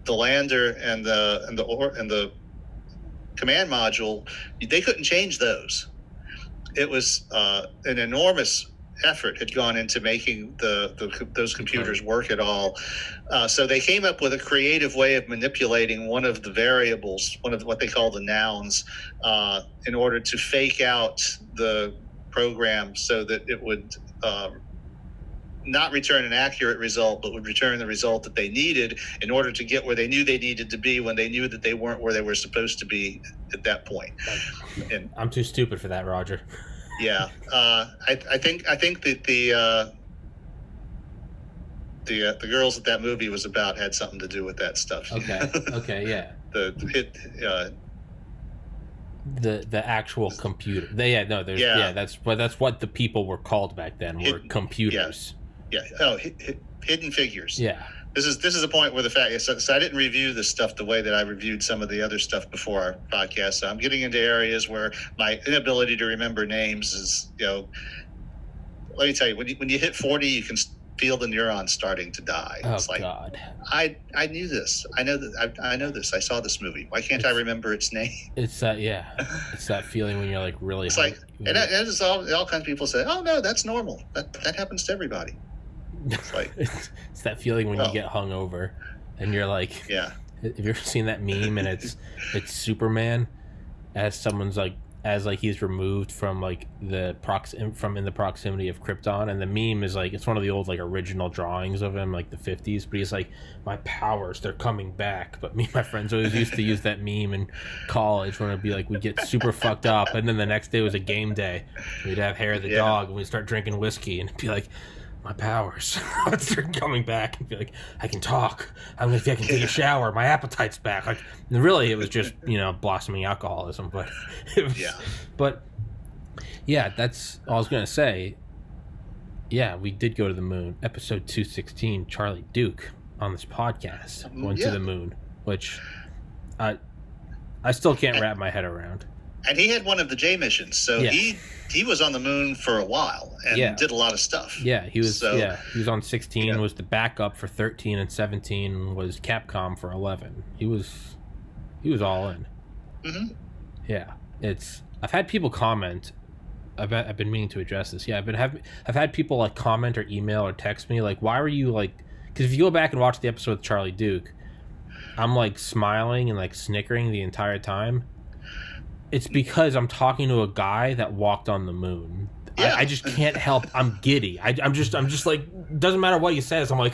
lander and the command module, they couldn't change those. It was an enormous effort had gone into making those computers work at all. So they came up with a creative way of manipulating one of the variables, one of what they call the nouns, in order to fake out the program so that it would not return an accurate result, but would return the result that they needed in order to get where they knew they needed to be when they knew that they weren't where they were supposed to be at that point. And I'm too stupid for that, Roger. Yeah, I think that the girls that movie was about had something to do with that stuff. Okay, yeah. The actual computer. That's what the people were called back then. Were computers. Yeah. Oh, hidden figures. Yeah. This is a point where the fact is, so I didn't review this stuff the way that I reviewed some of the other stuff before our podcast. So I'm getting into areas where my inability to remember names is, let me tell you, when you hit 40, you can feel the neurons starting to die. Oh, it's like, God. I knew this. I know this. I saw this movie. Why can't I remember its name? It's that, it's that feeling when you're like really. It's like, and it's all kinds of people say, oh no, that's normal. That happens to everybody. It's like it's that feeling when you get hungover, and you're like, yeah. Have you ever seen that meme? And it's Superman as someone's as he's removed from in the proximity of Krypton, and the meme is it's one of the old original drawings of him, the 50s, but he's like, my powers, they're coming back. But me and my friends always used to use that meme in college when it'd be we'd get super fucked up, and then the next day was a game day. We'd have Hair the dog, and we'd start drinking whiskey, and it'd be like, my powers, they're coming back, and be like, I can talk. I can take a shower. My appetite's back. And really, it was just blossoming alcoholism. But that's all I was gonna say. Yeah, we did go to the moon. Episode 216, Charlie Duke on this podcast went to the moon, which I still can't wrap my head around. And he had one of the J missions, so he was on the moon for a while and did a lot of stuff. Yeah, he was. He was on 16. Was the backup for 13, and 17 was Capcom for 11. He was all in. Mm-hmm. Yeah, I've had people comment. I've been meaning to address this. Yeah, I've had people comment or email or text me why were you because if you go back and watch the episode with Charlie Duke, I'm smiling and snickering the entire time. It's because I'm talking to a guy that walked on the moon. Yeah. I just can't help. I'm giddy. I'm just doesn't matter what he says. I'm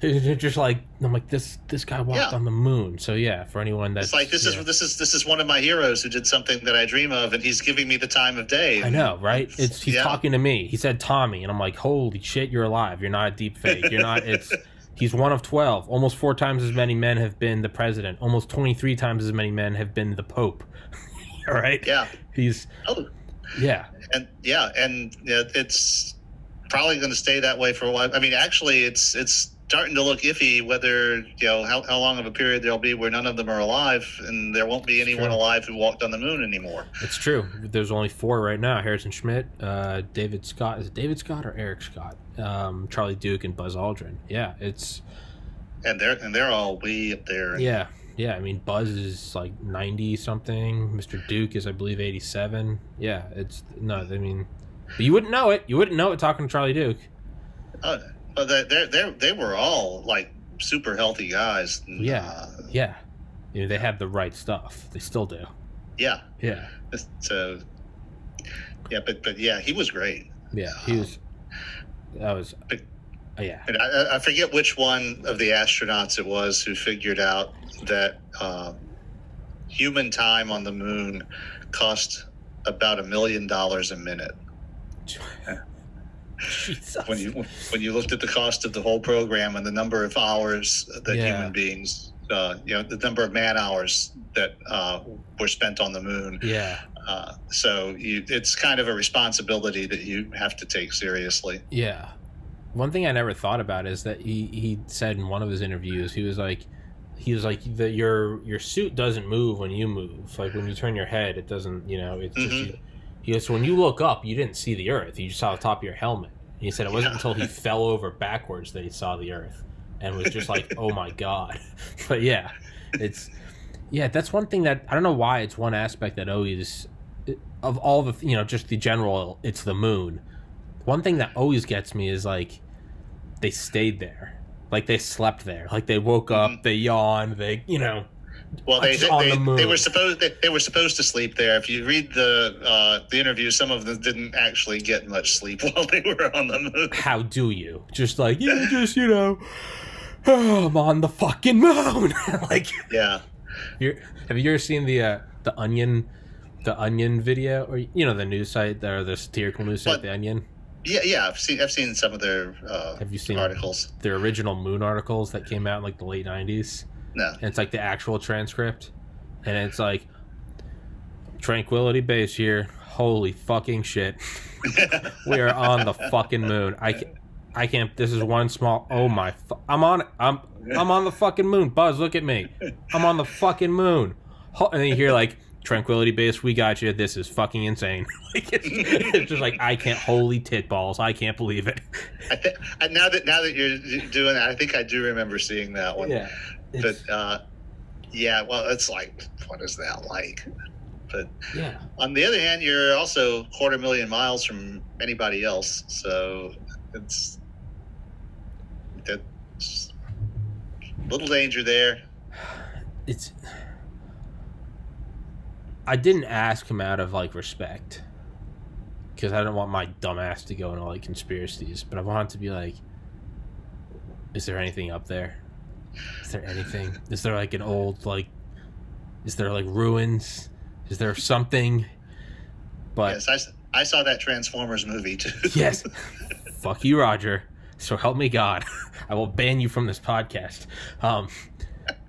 this guy walked on the moon. So yeah, for anyone that's this is one of my heroes who did something that I dream of, and he's giving me the time of day. I know, right? He's talking to me. He said Tommy, and I'm like, holy shit, you're alive. You're not a deep fake. You're not. He's one of 12. Almost 4 times as many men have been the president. Almost 23 times as many men have been the Pope. All right. Yeah. He's. Oh. Yeah. And it's probably going to stay that way for a while. I mean, actually, it's starting to look iffy whether how long of a period there'll be where none of them are alive, and there won't be anyone alive who walked on the moon anymore. It's true. There's only 4 right now: Harrison Schmitt, David Scott. Is it David Scott or Eric Scott? Charlie Duke and Buzz Aldrin. Yeah, it's. And they're all way up there. Yeah. Yeah, I mean, Buzz is 90 something. Mr. Duke is, I believe, 87. Yeah, but you wouldn't know it. You wouldn't know it talking to Charlie Duke. They were all super healthy guys. Yeah. They had the right stuff. They still do. Yeah. Yeah. So. Yeah, but yeah, he was great. Yeah, he was. That was. Yeah. And I forget which one of the astronauts it was who figured out that human time on the moon cost about $1 million a minute. Jesus. When you looked at the cost of the whole program and the number of hours that human beings, the number of man hours that were spent on the moon. Yeah. It's kind of a responsibility that you have to take seriously. Yeah. One thing I never thought about is that he said in one of his interviews, he was like that your suit doesn't move when you move. Like when you turn your head, it doesn't, it's just, he goes, so when you look up, you didn't see the earth. You just saw the top of your helmet. And he said it wasn't until he fell over backwards that he saw the earth and was just like, oh my God. But yeah, that's one thing that, I don't know why, it's one aspect that always, of all the, just the general, it's the moon. One thing that always gets me is like they stayed there, like they slept there, like they woke up, they yawned, Well, they were supposed to sleep there. If you read the interview, some of them didn't actually get much sleep while they were on the moon. How do you? Just like I'm on the fucking moon. Like yeah. Have you ever seen the Onion video, or the news site or the satirical news site, the Onion? Yeah, I've seen some of their have you seen articles? Their original moon articles that came out in like the late 90s? No. And it's like the actual transcript. And it's like, Tranquility Base here. Holy fucking shit. We are on the fucking moon. I can't, this is one small, oh my, I'm on it. I'm on the fucking moon. Buzz, look at me. I'm on the fucking moon. And then you hear like, Tranquility Base, we got you. This is fucking insane. Like it's just like, I can't, holy tit balls. I can't believe it. Now that you're doing that, I think I do remember seeing that one. Yeah. But yeah, well, it's like, what is that like? But yeah. On the other hand, you're also 250,000 miles from anybody else, so that's a little danger there. I didn't ask him out of like respect, because I don't want my dumb ass to go into like conspiracies, but I wanted to be like, is there anything up there? Is there anything? Is there like an old, like, is there like ruins? Is there something? But yes, I saw that Transformers movie too. Yes. Fuck you, Roger. So help me God. I will ban you from this podcast.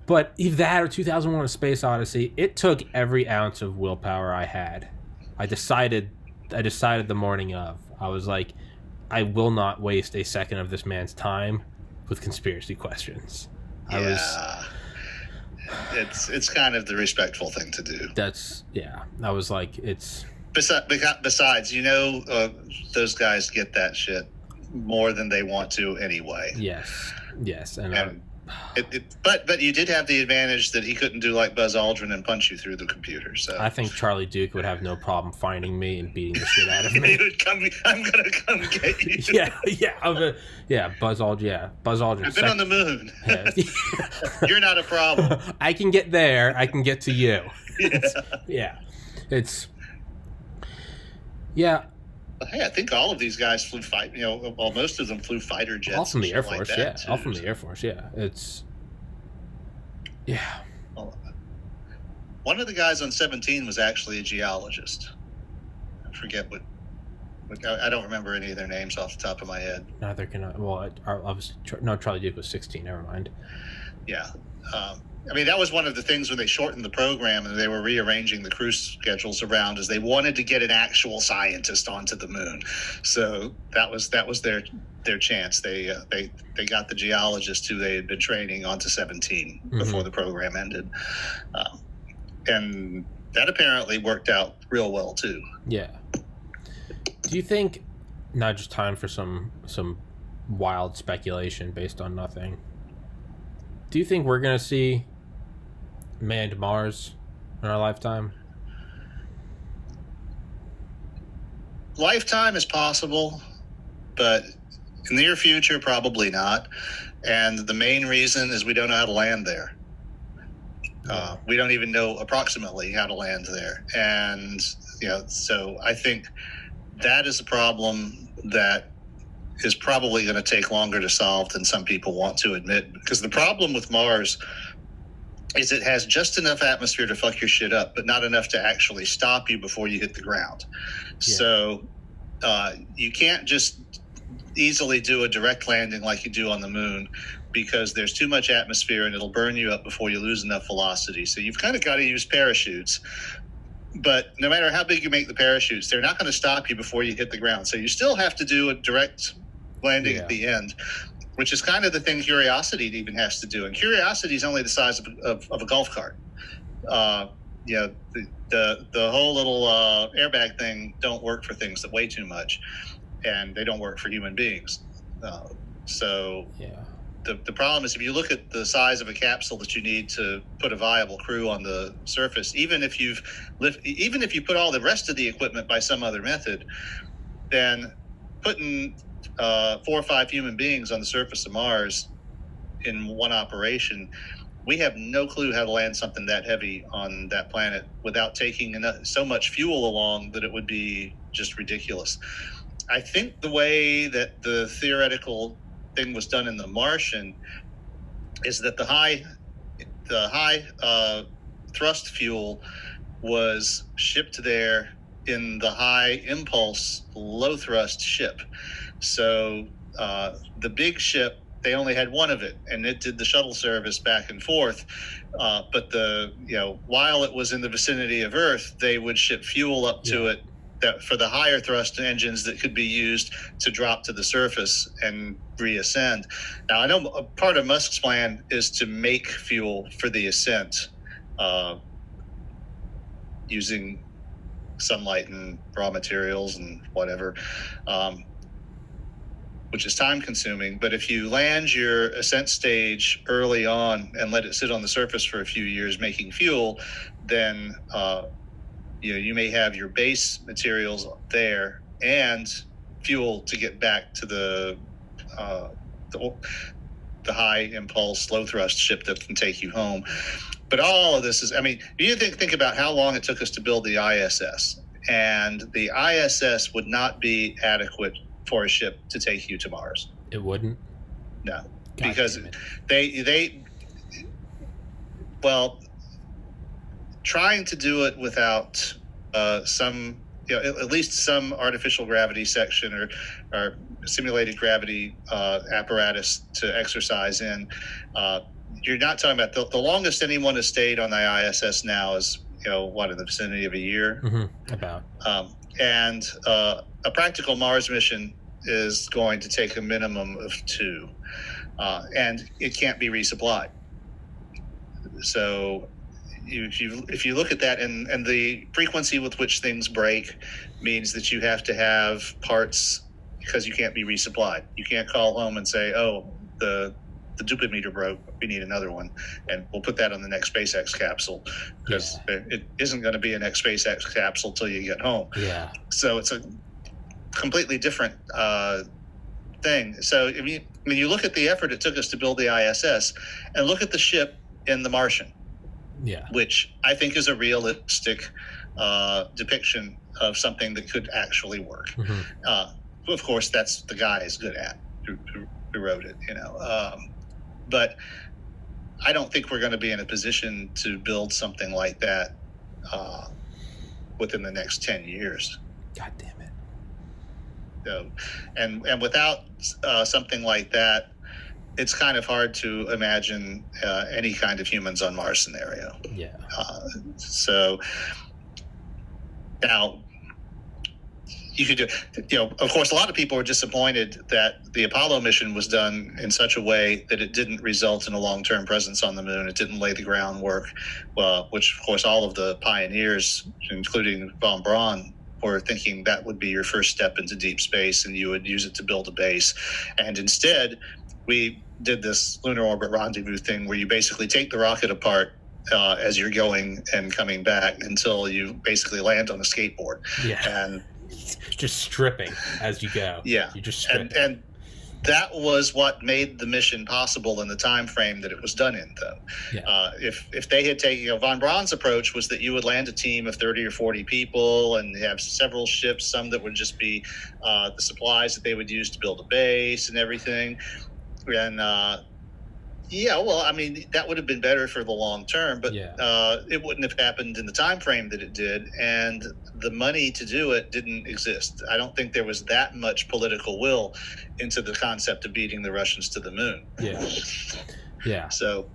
But either that or 2001: A Space Odyssey, it took every ounce of willpower I had. I decided the morning of, I was like, I will not waste a second of this man's time with conspiracy questions. It's kind of the respectful thing to do. I was like, it's... Besides, those guys get that shit more than they want to anyway. Yes, and but you did have the advantage that he couldn't do like Buzz Aldrin and punch you through the computer. So I think Charlie Duke would have no problem finding me and beating the shit out of me. He would I'm gonna come get you. Buzz Aldrin. I've been on the moon. Yeah. You're not a problem. I can get there. I can get to you. Hey, I think all of these guys flew most of them flew fighter jets. All from the Air Force, like that, all from the Air Force, It's... Yeah. Well, one of the guys on 17 was actually a geologist. I forget what I don't remember any of their names off the top of my head. Neither can I. Well, Charlie Duke was 16, never mind. Yeah. That was one of the things when they shortened the program and they were rearranging the crew schedules around, is they wanted to get an actual scientist onto the moon. So that was their chance. They got the geologist who they had been training onto 17 before the program ended, and that apparently worked out real well too. Yeah. Do you think, not just time for some wild speculation based on nothing, do you think we're gonna see manned Mars in our lifetime? Lifetime is possible, but in the near future, probably not. And the main reason is we don't know how to land there. We don't even know approximately how to land there. And, so I think that is a problem that is probably going to take longer to solve than some people want to admit. Because the problem with Mars is it has just enough atmosphere to fuck your shit up, but not enough to actually stop you before you hit the ground. Yeah. So you can't just easily do a direct landing like you do on the moon, because there's too much atmosphere and it'll burn you up before you lose enough velocity. So you've kind of got to use parachutes, but no matter how big you make the parachutes, they're not going to stop you before you hit the ground. So you still have to do a direct landing at the end, which is kind of the thing Curiosity even has to do. And Curiosity is only the size of a golf cart. The whole little airbag thing don't work for things that weigh too much, and they don't work for human beings. The problem is, if you look at the size of a capsule that you need to put a viable crew on the surface, even if you put all the rest of the equipment by some other method, then putting 4 or 5 human beings on the surface of Mars in one operation, we have no clue how to land something that heavy on that planet without taking so much fuel along that it would be just ridiculous. I think the way that the theoretical thing was done in The Martian is that the high thrust fuel was shipped there in the high impulse, low thrust ship. So the big ship, they only had one of it, and it did the shuttle service back and forth. But while it was in the vicinity of Earth, they would ship fuel up to it that for the higher thrust engines that could be used to drop to the surface and reascend. Now, I know a part of Musk's plan is to make fuel for the ascent using sunlight and raw materials and whatever, which is time consuming. But if you land your ascent stage early on and let it sit on the surface for a few years making fuel, then you may have your base materials there and fuel to get back to the high impulse, low thrust ship that can take you home. But all of this is, you think about how long it took us to build the ISS, and the ISS would not be adequate for a ship to take you to Mars. It wouldn't? No. God, because trying to do it without some, at least some artificial gravity section or simulated gravity apparatus to exercise in. You're not talking about the longest anyone has stayed on the ISS now is, in the vicinity of a year. Mm-hmm. About. And a practical Mars mission is going to take a minimum of 2, and it can't be resupplied. So if you look at that, and the frequency with which things break means that you have to have parts because you can't be resupplied. You can't call home and say, oh, the duplimeter broke, we need another one, and we'll put that on the next SpaceX capsule, because it isn't going to be a next SpaceX capsule till you get home. Yeah. So it's a completely different thing. So when you look at the effort it took us to build the ISS, and look at the ship in The Martian, which I think is a realistic depiction of something that could actually work. Mm-hmm. Of course, that's the guy is good at who wrote it, but I don't think we're going to be in a position to build something like that within the next 10 years. God damn it. So, and without something like that, it's kind of hard to imagine any kind of humans on Mars scenario. Yeah. So now you could do, of course, a lot of people were disappointed that the Apollo mission was done in such a way that it didn't result in a long-term presence on the moon. It didn't lay the groundwork, which, of course, all of the pioneers, including von Braun, were thinking that would be your first step into deep space, and you would use it to build a base. And instead, we did this lunar orbit rendezvous thing where you basically take the rocket apart as you're going and coming back until you basically land on a skateboard. Yeah. And just stripping as you go. Yeah. You just strip. And that was what made the mission possible in the time frame that it was done in, though. Yeah. If they had taken, von Braun's approach was that you would land a team of 30 or 40 people and have several ships, some that would just be the supplies that they would use to build a base and everything. And that would have been better for the long term, but it wouldn't have happened in the time frame that it did, and the money to do it didn't exist. I don't think there was that much political will into the concept of beating the Russians to the moon. Yeah. So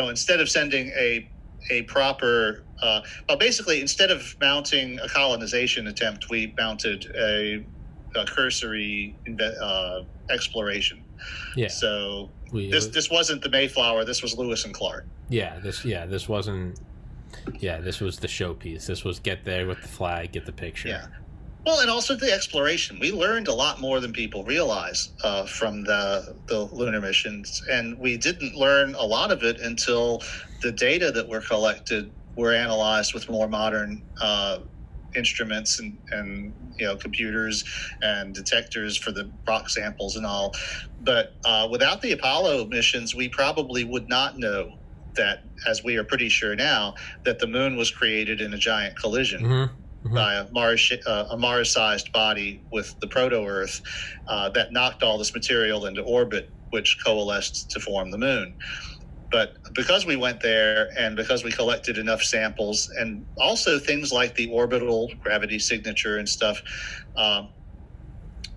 instead of sending a a proper. Well, basically, instead of mounting a colonization attempt, we mounted a cursory exploration. Yeah. So this wasn't the Mayflower. This was Lewis and Clark. This wasn't. Yeah, this was the showpiece. This was get there with the flag, get the picture. Yeah. Well, and also the exploration. We learned a lot more than people realize from the lunar missions, and we didn't learn a lot of it until the data that were collected were analyzed with more modern instruments and computers and detectors for the rock samples and all. But without the Apollo missions, we probably would not know that, as we are pretty sure now, that the moon was created in a giant collision by a Mars-sized body with the proto-Earth that knocked all this material into orbit, which coalesced to form the moon. But because we went there and because we collected enough samples, and also things like the orbital gravity signature and stuff,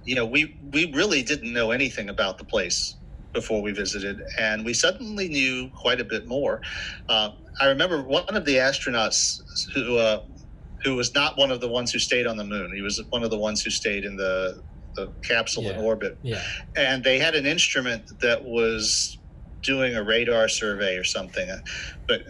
we really didn't know anything about the place before we visited, and we suddenly knew quite a bit more. I remember one of the astronauts who was not one of the ones who stayed on the moon. He was one of the ones who stayed in the capsule in orbit. Yeah. And they had an instrument that was doing a radar survey or something. But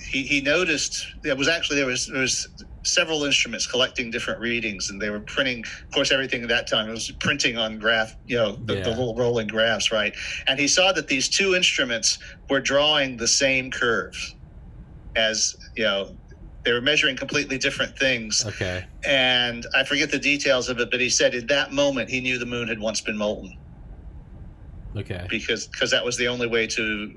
he noticed there was several instruments collecting different readings, and they were printing. Of course, everything at that time was printing on the little rolling graphs, right? And he saw that these two instruments were drawing the same curve, as they were measuring completely different things. Okay. And I forget the details of it, but he said in that moment he knew the moon had once been molten. Okay. Because that was the only way to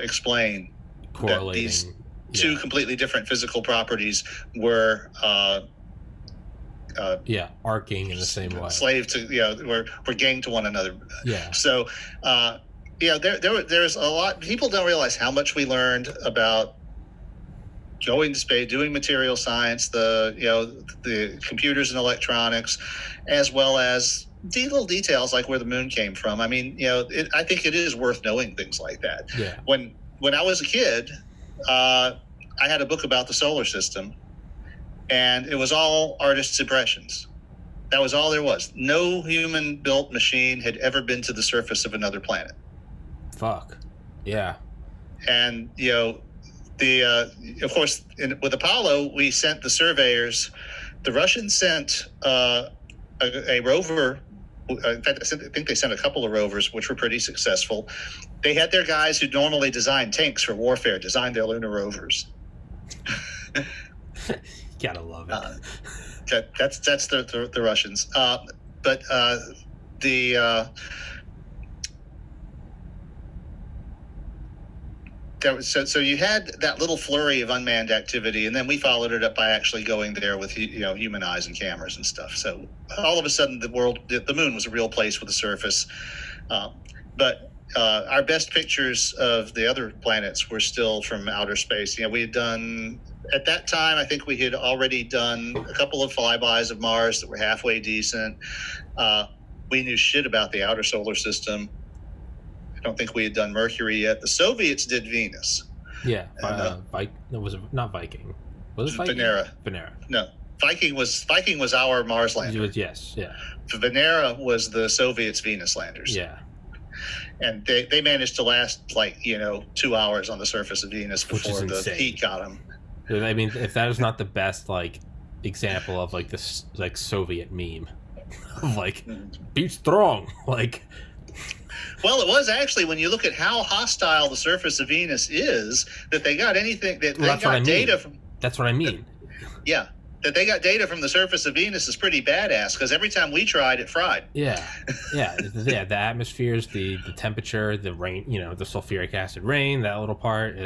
explain that these two completely different physical properties were arcing in the same way, slave to were gang to one another. Yeah. So there's a lot. People don't realize how much we learned about going to space, doing material science, the computers and electronics, as well as the little details like where the moon came from. I mean, I think it is worth knowing things like that. Yeah. When I was a kid, I had a book about the solar system, and it was all artists' impressions. That was all there was. No human-built machine had ever been to the surface of another planet. Fuck. Yeah. And of course, with Apollo, we sent the surveyors. The Russians sent a rover. In fact, I think they sent a couple of rovers, which were pretty successful. They had their guys who normally design tanks for warfare design their lunar rovers. Gotta love it. That's the Russians. So you had that little flurry of unmanned activity, and then we followed it up by actually going there with human eyes and cameras and stuff. So all of a sudden, the moon was a real place with a surface. But our best pictures of the other planets were still from outer space. We had done at that time. I think we had already done a couple of flybys of Mars that were halfway decent. We knew shit about the outer solar system. I don't think we had done Mercury yet. The Soviets did Venus. Yeah, was not Viking. Was it Viking? Venera. No, Viking was our Mars lander. Yes, yeah. Venera was the Soviets' Venus landers. Yeah. And they managed to last 2 hours on the surface of Venus before the heat got them. I mean, if that is not the best example of this Soviet meme of be strong, Well, it was actually, when you look at how hostile the surface of Venus is, that they got anything that they got data from. That's what I mean. Yeah, that they got data from the surface of Venus is pretty badass, because every time we tried, it fried. Yeah. The atmospheres, the temperature, the rain, the sulfuric acid rain, that little part.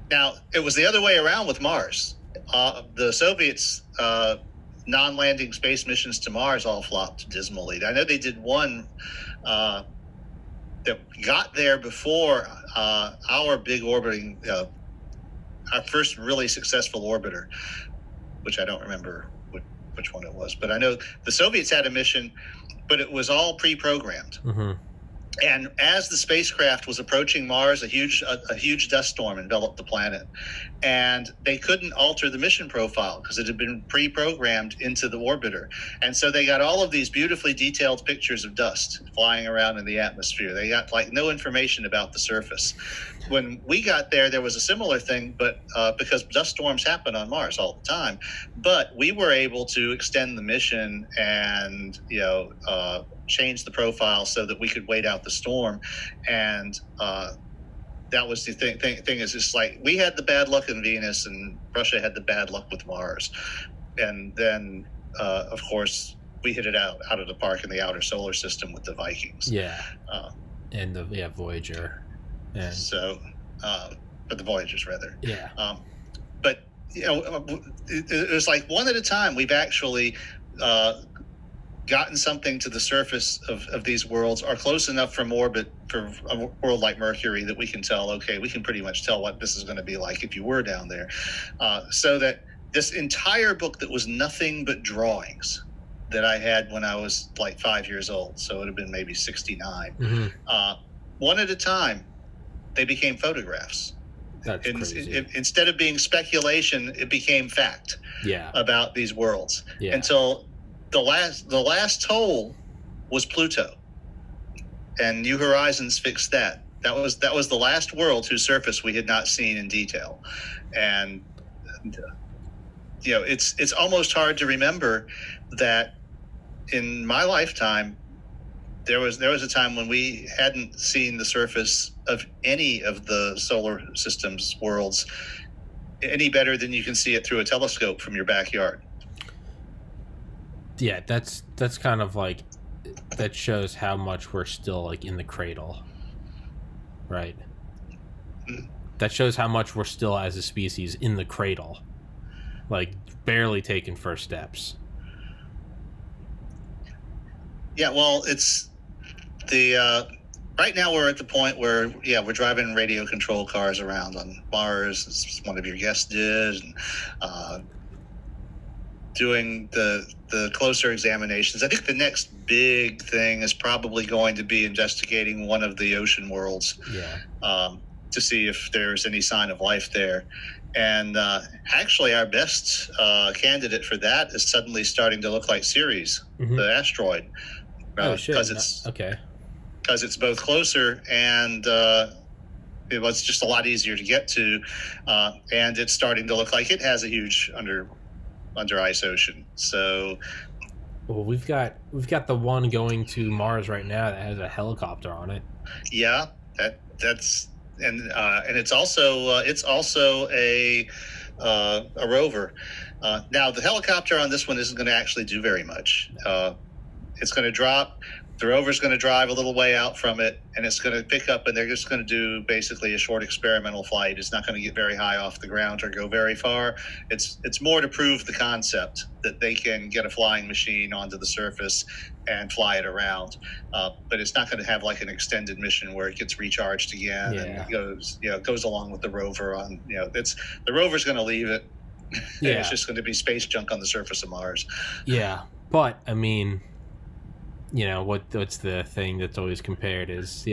Now it was the other way around with Mars. The Soviets. Non-landing space missions to Mars all flopped dismally. I know they did one that got there before our big orbiting, our first really successful orbiter, which I don't remember which one it was. But I know the Soviets had a mission, but it was all pre-programmed. Mm-hmm. And as the spacecraft was approaching Mars, a huge dust storm enveloped the planet, and they couldn't alter the mission profile because it had been pre-programmed into the orbiter. And so they got all of these beautifully detailed pictures of dust flying around in the atmosphere. They got like no information about the surface. When we got there, there was a similar thing, but because dust storms happen on Mars all the time, but we were able to extend the mission and change the profile so that we could wait out the storm. And that was the thing is just like we had the bad luck in Venus and Russia had the bad luck with Mars. And then, of course, we hit it out of the park in the outer solar system with the Vikings. Yeah. And the Voyager. And... So, but the Voyagers rather. Yeah. But, it was like one at a time. We've actually gotten something to the surface of these worlds, are close enough from orbit for a world like Mercury that we can tell, okay, we can pretty much tell what this is going to be like if you were down there. So that this entire book that was nothing but drawings that I had when I was like 5 years old, so it would have been maybe 69, one at a time, they became photographs. That's crazy. Instead of being speculation, it became fact about these worlds. Yeah. Until the last toll was Pluto, and New Horizons fixed that. That was the last world whose surface we had not seen in detail, and it's almost hard to remember that in my lifetime there was a time when we hadn't seen the surface of any of the solar system's worlds any better than you can see it through a telescope from your backyard. Yeah, that's kind of like, that shows how much we're still like in the cradle, right? That shows how much we're still as a species in the cradle, like barely taking first steps. Yeah, well, it's the right now we're at the point where we're driving radio control cars around on Mars, as one of your guests did, and doing the closer examinations. I think the next big thing is probably going to be investigating one of the ocean worlds, to see if there's any sign of life there. And actually, our best candidate for that is suddenly starting to look like Ceres, the asteroid. Because it's both closer and it was just a lot easier to get to, and it's starting to look like it has a huge under ice ocean. So, well, we've got the one going to Mars right now that has a helicopter on it. Yeah, that's and it's also a rover. Now the helicopter on this one isn't going to actually do very much. It's going to drop. The rover's going to drive a little way out from it, and it's going to pick up, and they're just going to do basically a short experimental flight. It's not going to get very high off the ground or go very far. It's more to prove the concept that they can get a flying machine onto the surface and fly it around. But it's not going to have like an extended mission where it gets recharged again and it goes along with the rover on. The rover's going to leave it. Yeah. It's just going to be space junk on the surface of Mars. Yeah, but I mean, what's the thing that's always compared is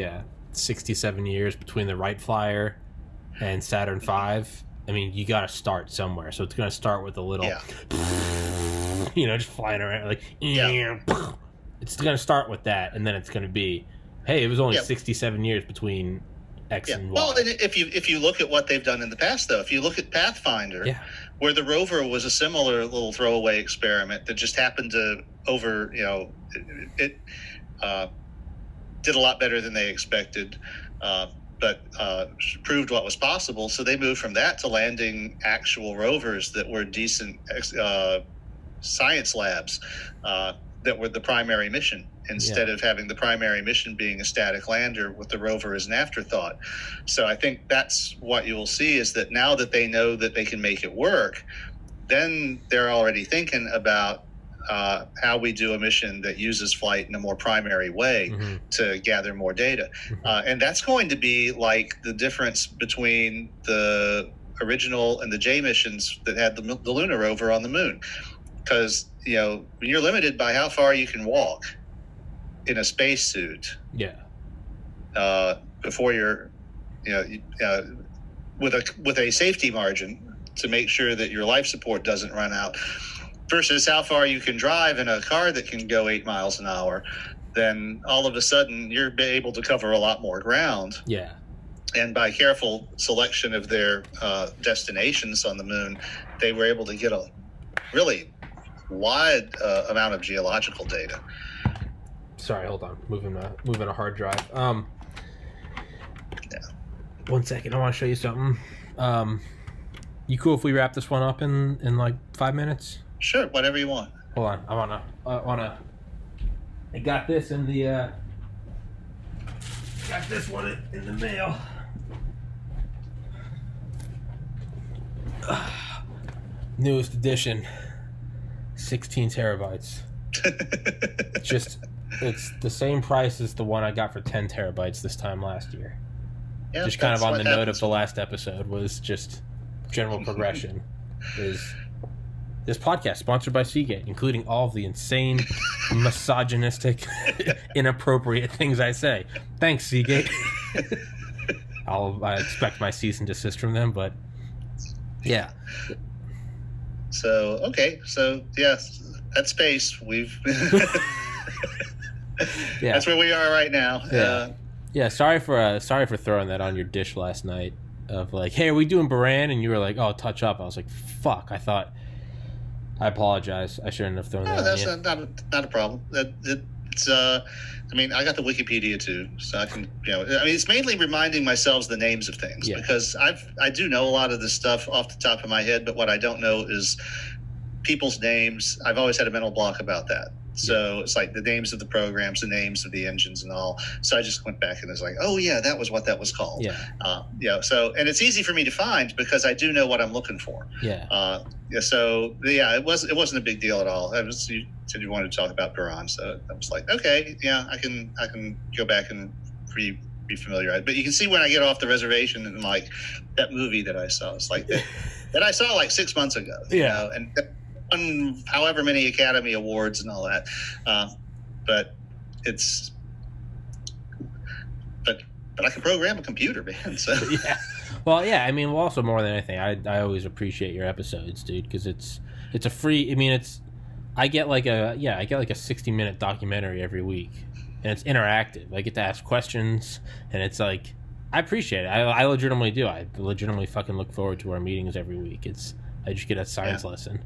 67 years between the Wright Flyer and Saturn V. I mean, you got to start somewhere, so it's going to start with a little just flying around like it's going to start with that, and then it's going to be, hey, it was only 67 years between X and Y. Well, and if you look at what they've done in the past, though, if you look at Pathfinder, where the rover was a similar little throwaway experiment that just happened to it did a lot better than they expected, but proved what was possible. So they moved from that to landing actual rovers that were decent science labs that were the primary mission, instead of having the primary mission being a static lander with the rover as an afterthought. So I think that's what you will see, is that now that they know that they can make it work, then they're already thinking about how we do a mission that uses flight in a more primary way to gather more data. And that's going to be like the difference between the original and the J missions that had the lunar rover on the moon. Because, when you're limited by how far you can walk in a spacesuit, before you're, with a safety margin to make sure that your life support doesn't run out, versus how far you can drive in a car that can go 8 miles an hour, then all of a sudden you're able to cover a lot more ground. Yeah. And by careful selection of their destinations on the moon, they were able to get a really wide amount of geological data. Sorry, hold on. Moving a hard drive. Yeah. 1 second. I want to show you something. You cool if we wrap this one up in like 5 minutes? Sure, whatever you want. Hold on. I got this in the. Got this one in the mail. Newest edition. 16 terabytes. It's the same price as the one I got for 10 terabytes this time last year. Yeah, just kind of on the note of the last episode was just general progression. Is this podcast sponsored by Seagate, including all of the insane, misogynistic, inappropriate things I say. Thanks, Seagate. I expect my cease and desist from them, but yeah. So that space we've. Yeah. That's where we are right now. Yeah. Sorry for throwing that on your dish last night. Of like, hey, are we doing Buran? And you were like, oh, touch up. I was like, fuck. I apologize. I shouldn't have thrown that on you. That's not a problem. It's I got the Wikipedia too, so I can, it's mainly reminding myself the names of things, because I do know a lot of this stuff off the top of my head, but what I don't know is people's names. I've always had a mental block about that. So it's like the names of the programs, the names of the engines and all. So I just went back and was like, oh yeah, that was what that was called. So, and it's easy for me to find because I do know what I'm looking for. It wasn't a big deal at all. You said you wanted to talk about Buran, so I was like, okay, yeah, I can go back and re-familiarize. But you can see when I get off the reservation and like that movie that I saw, it's like that I saw like 6 months ago. And won however many Academy Awards and all that, but I can program a computer, man. So well, also more than anything, I always appreciate your episodes, dude, because it's a free. I get like a 60-minute documentary every week, and it's interactive. I get to ask questions, and it's like I appreciate it. I legitimately do. I legitimately fucking look forward to our meetings every week. I just get a science lesson.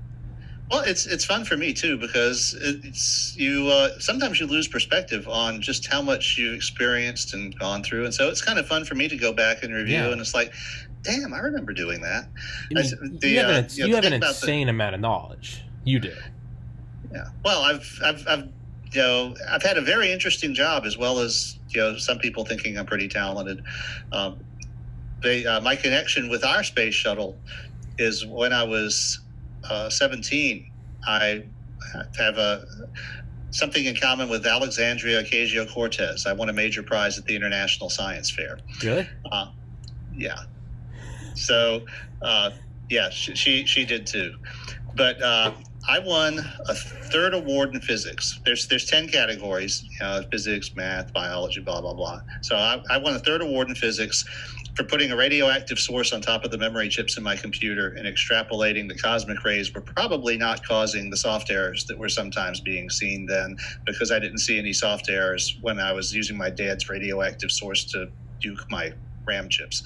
Well, it's fun for me too, because sometimes you lose perspective on just how much you experienced and gone through, and so it's kind of fun for me to go back and review, and it's like, damn, I remember doing that. You have an insane amount of knowledge. You do. Yeah. Well, I've had a very interesting job, as well as some people thinking I'm pretty talented. My connection with our space shuttle is when I was 17, I have something in common with Alexandria Ocasio-Cortez. I won a major prize at the International Science Fair. Really? Yeah. So, she did too. But I won a third award in physics. There's 10 categories: physics, math, biology, blah blah blah. So I won a third award in physics for putting a radioactive source on top of the memory chips in my computer and extrapolating the cosmic rays were probably not causing the soft errors that were sometimes being seen then, because I didn't see any soft errors when I was using my dad's radioactive source to nuke my RAM chips.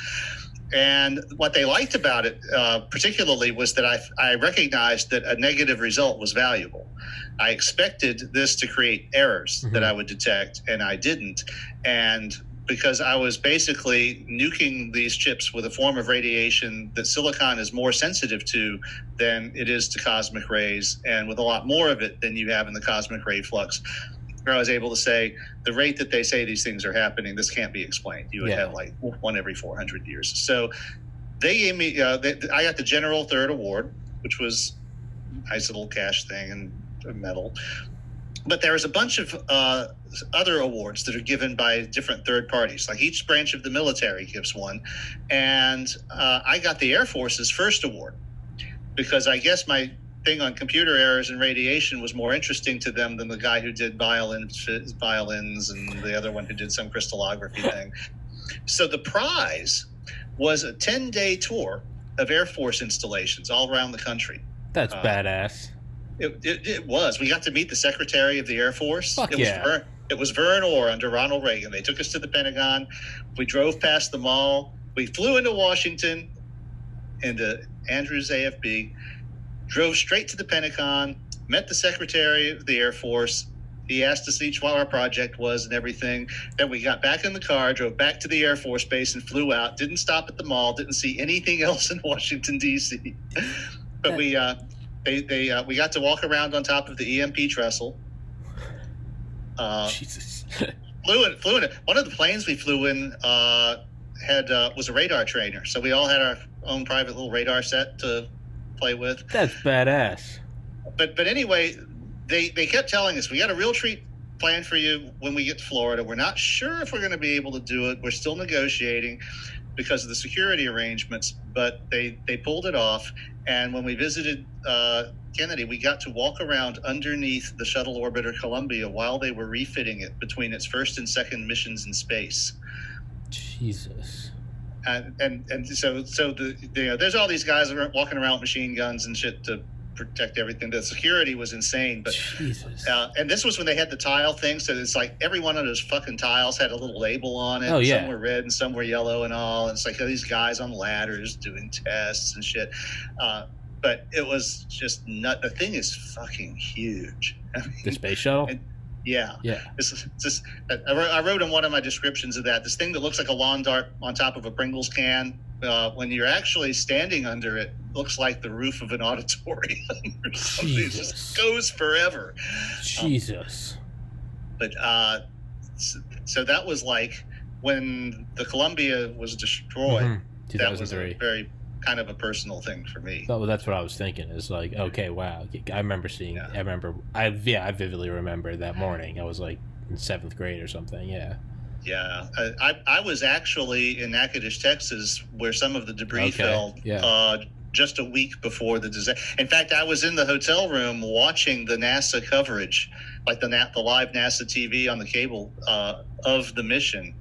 And what they liked about it particularly was that I recognized that a negative result was valuable. I expected this to create errors that I would detect, and I didn't. And because I was basically nuking these chips with a form of radiation that silicon is more sensitive to than it is to cosmic rays, and with a lot more of it than you have in the cosmic ray flux, where I was able to say, the rate that they say these things are happening, this can't be explained. You would have like one every 400 years. So they gave me, I got the general third award, which was a nice little cash thing and a medal. But there is a bunch of other awards that are given by different third parties. Like each branch of the military gives one. And I got the Air Force's first award because I guess thing on computer errors and radiation was more interesting to them than the guy who did violins and the other one who did some crystallography thing. So the prize was a 10-day tour of Air Force installations all around the country. That's badass. It was. We got to meet the Secretary of the Air Force. Fuck It was Vern Orr under Ronald Reagan. They took us to the Pentagon. We drove past the mall. We flew into Washington, into Andrews AFB, drove straight to the Pentagon, met the Secretary of the Air Force. He asked us each what our project was and everything. Then we got back in the car, drove back to the Air Force Base and flew out. Didn't stop at the mall. Didn't see anything else in Washington, D.C. But we got to walk around on top of the EMP trestle. Jesus. Flew in. One of the planes we flew in was a radar trainer. So we all had our own private little radar set to play with. That's badass. But anyway, they kept telling us, we got a real treat planned for you when we get to Florida. We're not sure if we're going to be able to do it. We're still negotiating because of the security arrangements, but they pulled it off. And when we visited Kennedy, we got to walk around underneath the shuttle orbiter Columbia while they were refitting it between its first and second missions in space. Jesus. And so there's all these guys walking around with machine guns and shit to protect everything. The security was insane, but Jesus. And this was when they had the tile thing, so it's like every one of those fucking tiles had a little label on it. Oh, yeah. Some were red and some were yellow and all. And it's like these guys on ladders doing tests and shit. But it was just the thing is fucking huge. I mean, The space shuttle? Yeah. I wrote in one of my descriptions of that, this thing that looks like a lawn dart on top of a Pringles can, when you're actually standing under it, looks like the roof of an auditorium or something. It just goes forever. Jesus. So that was like when the Columbia was destroyed. 2003. That was a very kind of a personal thing for me. Oh, that's what I was thinking. Is like, okay, wow. I remember seeing. Yeah. I vividly remember that morning. I was like in 7th grade or something. Yeah. Yeah, I was actually in Natchitoches, Texas, where some of the debris fell. Yeah. Just a week before the disaster. In fact, I was in the hotel room watching the NASA coverage, like the live NASA TV on the cable of the mission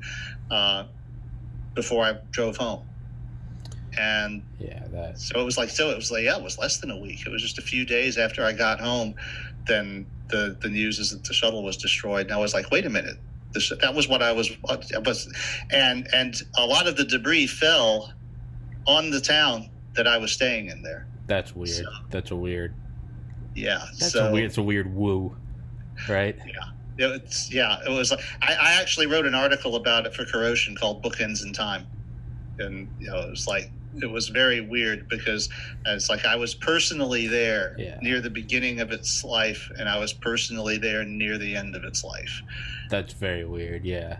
before I drove home. And so it was less than a week. It was just a few days after I got home. Then the news is that the shuttle was destroyed, and I was like, wait a minute. That was what I was, and a lot of the debris fell on the town that I was staying in there. That's weird. It's a weird woo, right? Yeah. It was. I actually wrote an article about it for Corrosion called "Bookends in Time," and it was very weird because it's like I was personally there near the beginning of its life, and I was personally there near the end of its life. That's very weird. Yeah,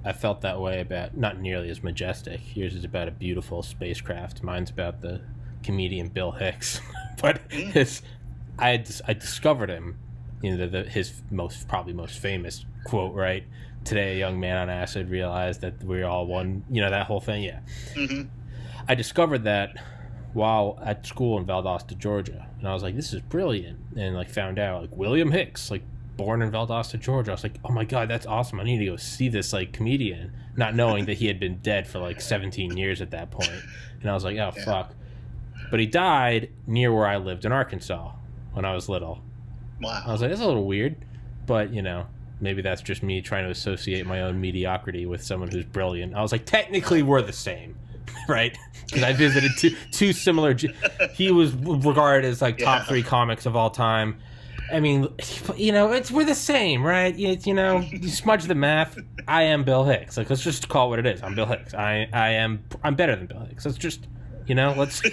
I felt that way about, not nearly as majestic. Yours is about a beautiful spacecraft. Mine's about the comedian Bill Hicks. But I discovered him, his probably most famous quote, right? Today, a young man on acid realized that we're all one. That whole thing. Yeah. Mm-hmm. I discovered that while at school in Valdosta, Georgia, and I was like, "This is brilliant," and found out William Hicks, born in Valdosta, Georgia. I was like, "Oh my god, that's awesome! I need to go see this comedian," not knowing that he had been dead for 17 years at that point. And I was like, "Oh fuck!" But he died near where I lived in Arkansas when I was little. Wow. I was like, "That's a little weird," but maybe that's just me trying to associate my own mediocrity with someone who's brilliant. I was like, technically, we're the same. Right? Because I visited two similar. He was regarded as top 3 comics of all time. I mean, we're the same, right? You smudge the math. I am Bill Hicks. Let's just call it what it is. I'm Bill Hicks. I'm better than Bill Hicks. Let's just, let's.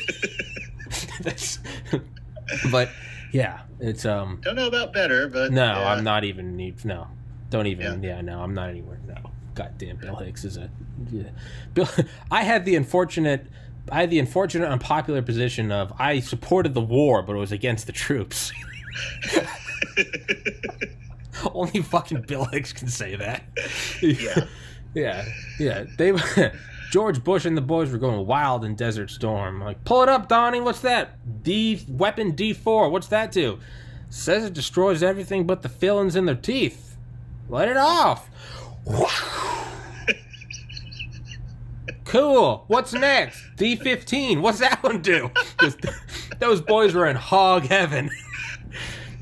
But yeah, it's Don't know about better, but no, I'm not even. No, don't even. Yeah, no, I'm not anywhere. No. Goddamn, Bill Hicks is Bill. I had the unfortunate unpopular position of I supported the war, but it was against the troops. Only fucking Bill Hicks can say that. Yeah. They George Bush and the boys were going wild in Desert Storm. Like, pull it up, Donnie. What's that? Weapon D4. What's that do? Says it destroys everything but the fillings in their teeth. Let it off. Cool. What's next? D15. What's that one do? Those boys were in hog heaven.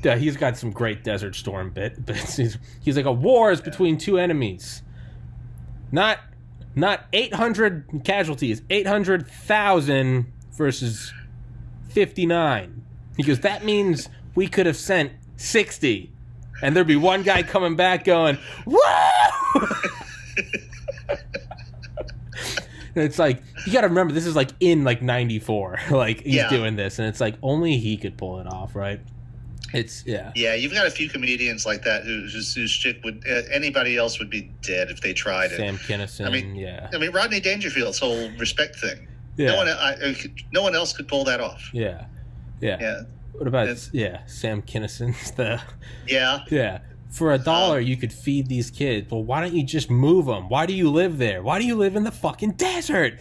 Yeah, he's got some great Desert Storm bits. He's like, a war is between two enemies. Not 800 casualties, 800,000 versus 59. He goes, that means we could have sent 60. And there'd be one guy coming back going, woo! And it's like, you got to remember, this is like in like 94. Like, he's doing this. And it's like, only he could pull it off, right? It's, yeah. Yeah, you've got a few comedians like that whose shit would, anybody else would be dead if they tried it. Sam Kinison, I mean, Rodney Dangerfield's whole respect thing. Yeah. No one else could pull that off. Yeah. What about, Sam Kinison's Yeah. For $1, you could feed these kids. Well, why don't you just move them? Why do you live there? Why do you live in the fucking desert?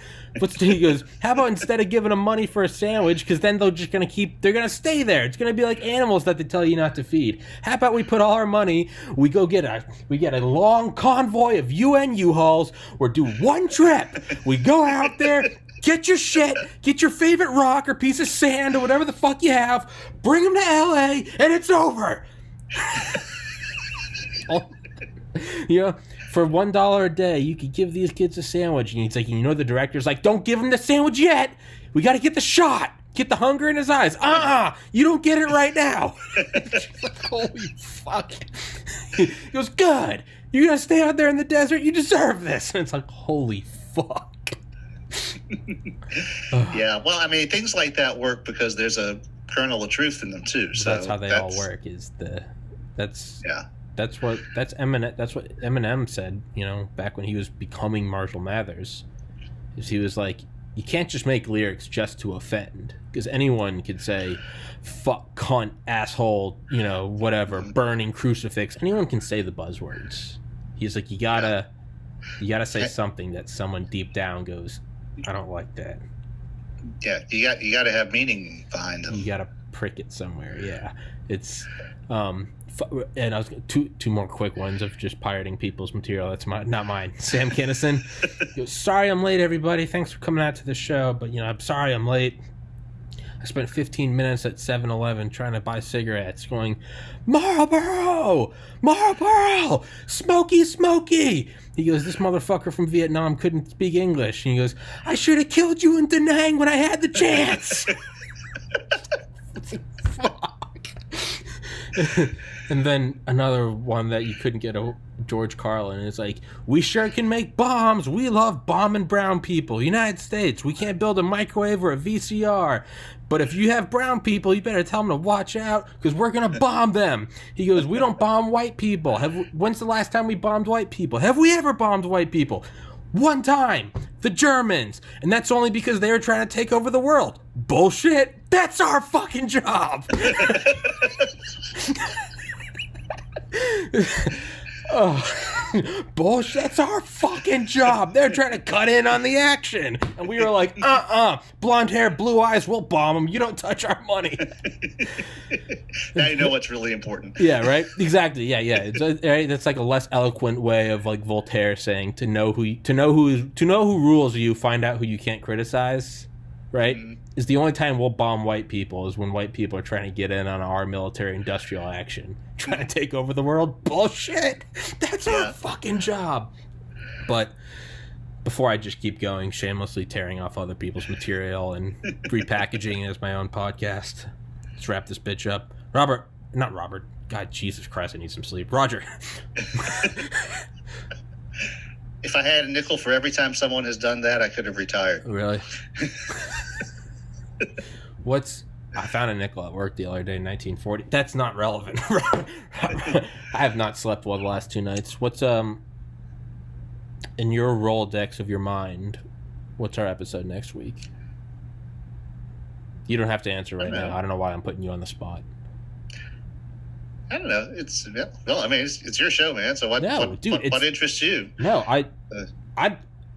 He goes, how about instead of giving them money for a sandwich, because then they're going to stay there. It's going to be like animals that they tell you not to feed. How about we put all our money, we get a long convoy of UN U-Hauls, or do one trip. We go out there, get your shit, get your favorite rock or piece of sand or whatever the fuck you have, bring them to LA, and it's over. For $1 a day, you could give these kids a sandwich. And he's like, the director's like, don't give him the sandwich yet. We got to get the shot. Get the hunger in his eyes. You don't get it right now. Like, holy fuck. He goes, good. You're going to stay out there in the desert? You deserve this. And it's like, holy fuck. Yeah, well, I mean, things like that work because there's a kernel of truth in them too. So that's how they all work. That's what Eminem said, back when he was becoming Marshall Mathers. Is he was like, you can't just make lyrics just to offend, because anyone could say fuck, cunt, asshole, whatever, burning crucifix. Anyone can say the buzzwords. He's like, you gotta say something that someone deep down goes, I don't like that. Yeah, you got to have meaning behind them. You got to prick it somewhere. Yeah, it's and I was two more quick ones of just pirating people's material. That's not mine. Sam Kinison goes, sorry I'm late, everybody. Thanks for coming out to the show, but I'm sorry I'm late. I spent 15 minutes at 7-Eleven trying to buy cigarettes, going, Marlboro, Smoky. He goes, this motherfucker from Vietnam couldn't speak English. And he goes, I should have killed you in Da Nang when I had the chance. Fuck. And then another one that you couldn't get a George Carlin is like, we sure can make bombs. We love bombing brown people. United States, we can't build a microwave or a VCR. But if you have brown people, you better tell them to watch out, because we're going to bomb them. He goes, we don't bomb white people. When's the last time we bombed white people? Have we ever bombed white people? One time. The Germans. And that's only because they were trying to take over the world. Bullshit. That's our fucking job. Bullshit, that's our fucking job. They're trying to cut in on the action. And we were like, blonde hair, blue eyes, we'll bomb them. You don't touch our money. Now you know what's really important. Yeah, right? Exactly. Yeah. It's right? That's like a less eloquent way of like Voltaire saying to know who rules you, find out who you can't criticize. Right? Mm-hmm. Is the only time we'll bomb white people is when white people are trying to get in on our military-industrial action, trying to take over the world. Bullshit! That's our fucking job. But before I just keep going, shamelessly tearing off other people's material and repackaging it as my own podcast, let's wrap this bitch up. Not Robert. God, Jesus Christ, I need some sleep. Roger. If I had a nickel for every time someone has done that, I could have retired. Really? I found a nickel at work the other day, 1940. That's not relevant. I have not slept well the last 2 nights. What's in your Rolodex of your mind? What's our episode next week? You don't have to answer right now. I don't know why I'm putting you on the spot. I don't know. It's your show, man. So what interests you? No,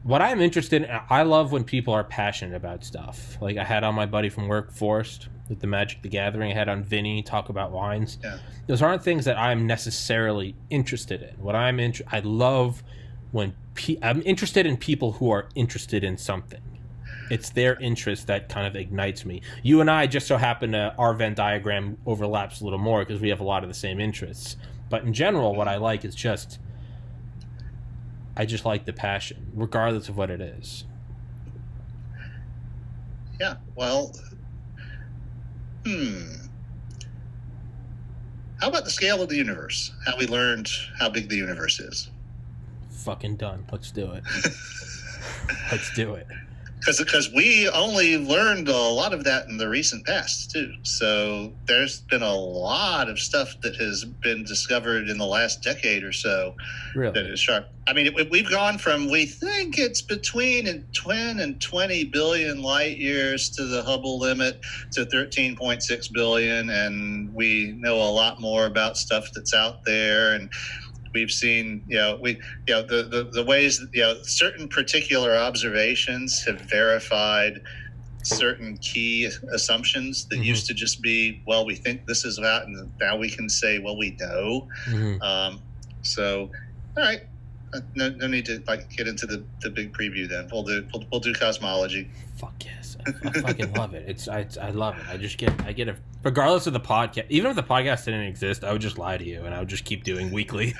what I'm interested in, I love when people are passionate about stuff. Like I had on my buddy from work, Forrest, with the Magic the Gathering. I had on Vinny talk about wines. Yeah. Those aren't things that I'm necessarily interested in. What I love when I'm interested in people who are interested in something. It's their interest that kind of ignites me. You and I just so happen to, our Venn diagram overlaps a little more because we have a lot of the same interests. But in general, what I like is I just like the passion, regardless of what it is. Yeah, well, how about the scale of the universe? How we learned how big the universe is? Fucking done. Let's do it. Let's do it. Because we only learned a lot of that in the recent past, too. So there's been a lot of stuff that has been discovered in the last decade or so. Really? That is sharp. I mean, we've gone from, we think it's between 10 and 20 billion light years to the Hubble limit to 13.6 billion. And we know a lot more about stuff that's out there. And we've seen, the ways that, certain particular observations have verified certain key assumptions that used to just be, well, we think this is that, and now we can say, well, we know. So, all right, no need to get into the big preview. Then we'll do cosmology. Fuck yes, I fucking love it. I love it. I get a, regardless of the podcast. Even if the podcast didn't exist, I would just lie to you and I would just keep doing weekly.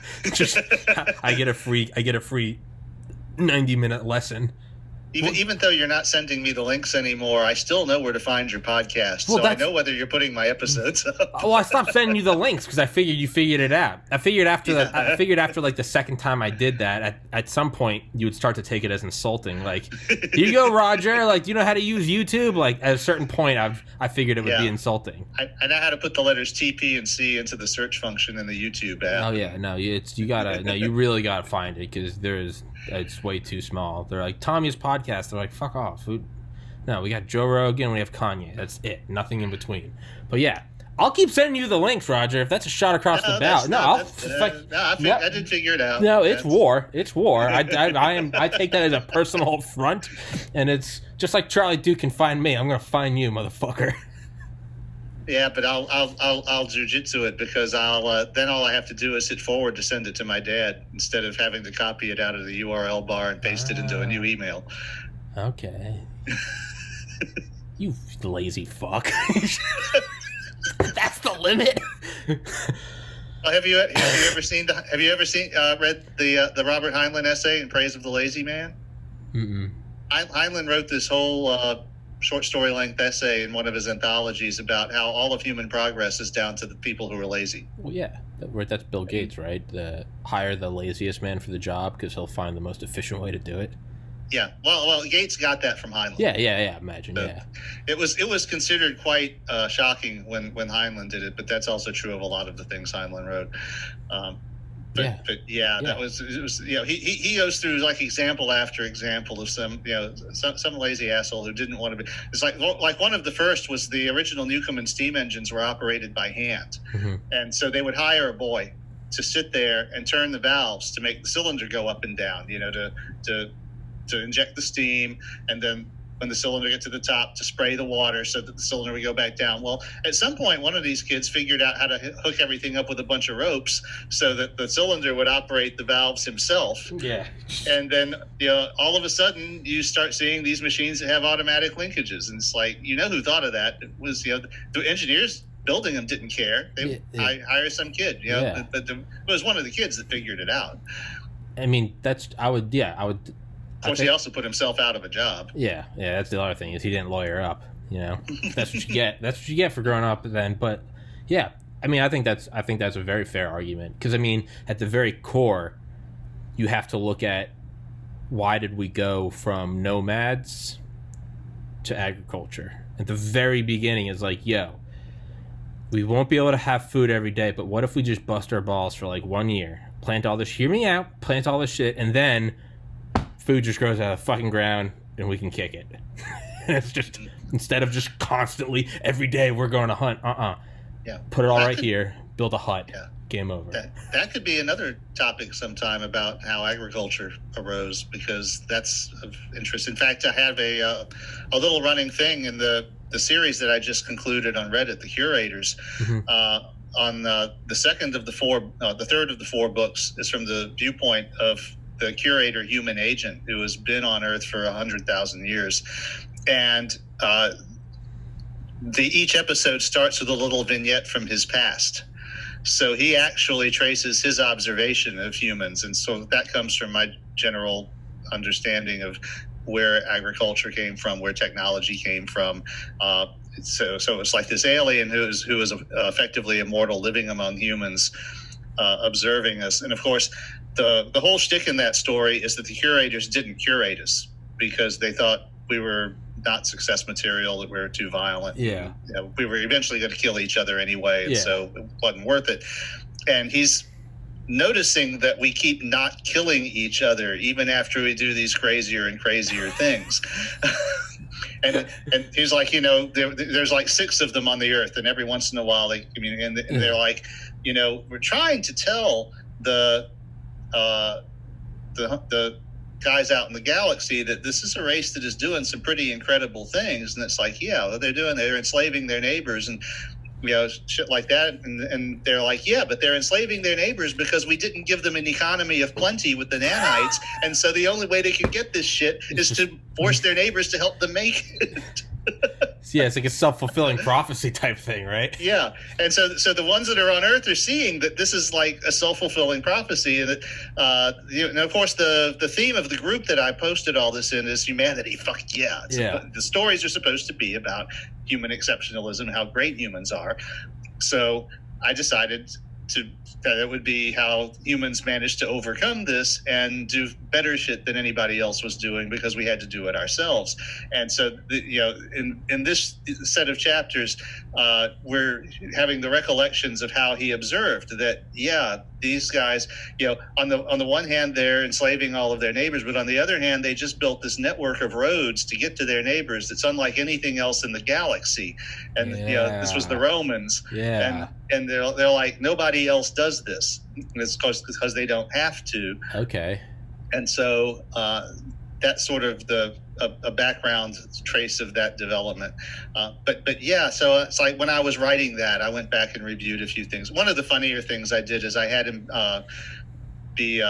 I get a free 90-minute lesson. Even though you're not sending me the links anymore, I still know where to find your podcast. Well, so I know whether you're putting my episodes up. Well, I stopped sending you the links because I figured you figured it out. I figured after like the second time I did that, at some point you would start to take it as insulting. Like, here you go, Roger. Like, do you know how to use YouTube? Like, at a certain point, I figured it would be insulting. I know how to put the letters T, P, and C into the search function in the YouTube app. Oh yeah, no, you really gotta find it because it's way too small. They're like, Tommy's podcast. They're like, fuck off. No, we got Joe Rogan, we have Kanye. That's it. Nothing in between. But yeah, I'll keep sending you the links, Roger. If that's a shot across the bow. I did figure it out. No, it's war. It's war. I take that as a personal affront, and it's just like Charlie Duke can find me. I'm gonna find you, motherfucker. Yeah, but I'll jujitsu it because then all I have to do is hit forward to send it to my dad instead of having to copy it out of the URL bar and paste it into a new email. Okay. You lazy fuck. That's the limit. Have you ever read the Robert Heinlein essay in praise of the lazy man? Mm-mm. Heinlein wrote this whole short story length essay in one of his anthologies about how all of human progress is down to the people who are lazy. Well, yeah, that's Bill Gates, right? Hire the laziest man for the job because he'll find the most efficient way to do it. Yeah, well, Gates got that from Heinlein. Yeah. Imagine, so yeah. It was considered quite shocking when Heinlein did it, but that's also true of a lot of the things Heinlein wrote. That was he goes through like example after example of some lazy asshole who didn't want to be. It's like one of the first was the original Newcomen steam engines were operated by hand, and so they would hire a boy to sit there and turn the valves to make the cylinder go up and down, to inject the steam, and then when the cylinder gets to the top to spray the water so that the cylinder would go back down. Well, at some point, one of these kids figured out how to hook everything up with a bunch of ropes so that the cylinder would operate the valves himself. Yeah. And then, all of a sudden, you start seeing these machines that have automatic linkages. And it's like, who thought of that? It was, the engineers building them didn't care. They hire some kid, but it was one of the kids that figured it out. I mean, I would. Of course, he also put himself out of a job. Yeah, that's the other thing is he didn't lawyer up. That's what you get. That's what you get for growing up then. But yeah, I mean, I think that's a very fair argument because I mean, at the very core, you have to look at why did we go from nomads to agriculture. At the very beginning, is like, we won't be able to have food every day, but what if we just bust our balls for like 1 year, plant all this shit, and then food just grows out of the fucking ground and we can kick it. It's just, instead of just constantly every day we're going to hunt, put it all right here, build a hut. Yeah. Game over. That could be another topic sometime about how agriculture arose, because that's of interest. In fact, I have a little running thing in the series that I just concluded on Reddit, The Curators. On the third of the four books is from the viewpoint of the curator human agent who has been on Earth for 100,000 years. And each episode starts with a little vignette from his past. So he actually traces his observation of humans. And so that comes from my general understanding of where agriculture came from, where technology came from. So it's like this alien who is effectively immortal, living among humans, observing us. And of course, the whole shtick in that story is that the curators didn't curate us because they thought we were not success material, that we were too violent. Yeah. We were eventually going to kill each other anyway, and so it wasn't worth it. And he's noticing that we keep not killing each other even after we do these crazier and crazier things. and he's like, there's like 6 of them on the Earth, and every once in a while they communicate, and they're like, we're trying to tell the guys out in the galaxy that this is a race that is doing some pretty incredible things. And it's like, they're enslaving their neighbors and shit like that. And they're like, but they're enslaving their neighbors because we didn't give them an economy of plenty with the nanites. And so the only way they can get this shit is to force their neighbors to help them make it. Yeah, it's like a self-fulfilling prophecy type thing, right? Yeah, and so the ones that are on Earth are seeing that this is like a self-fulfilling prophecy, and that, of course, the theme of the group that I posted all this in is humanity. Fuck yeah! The stories are supposed to be about human exceptionalism, how great humans are. So I decided that it would be how humans managed to overcome this and do better shit than anybody else was doing, because we had to do it ourselves. And so, in this set of chapters, we're having the recollections of how he observed that, these guys, on the one hand, they're enslaving all of their neighbors, but on the other hand, they just built this network of roads to get to their neighbors that's unlike anything else in the galaxy. And this was the Romans. And they're like, nobody else does this. And it's because they don't have to. Okay. And so that's sort of a background trace of that development. But yeah, so it's like when I was writing that, I went back and reviewed a few things. One of the funnier things I did is I had him be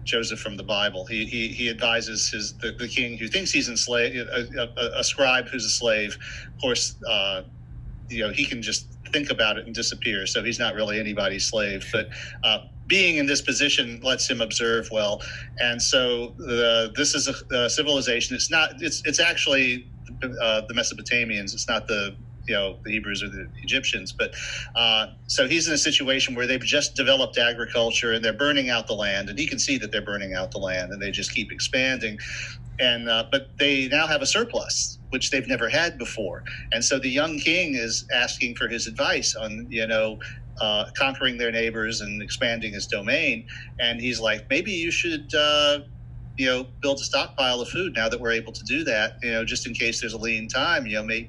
Joseph from the Bible. He advises the king who thinks he's enslaved, a scribe who's a slave. Of course, he can just think about it and disappear, so he's not really anybody's slave. But being in this position lets him observe well, and so this is a civilization. It's actually the Mesopotamians. It's not the Hebrews or the Egyptians. But so he's in a situation where they've just developed agriculture and they're burning out the land, and he can see that they're burning out the land, and they just keep expanding. And but they now have a surplus, which they've never had before. And so the young king is asking for his advice on, conquering their neighbors and expanding his domain. And he's like, maybe you should, build a stockpile of food now that we're able to do that, just in case there's a lean time,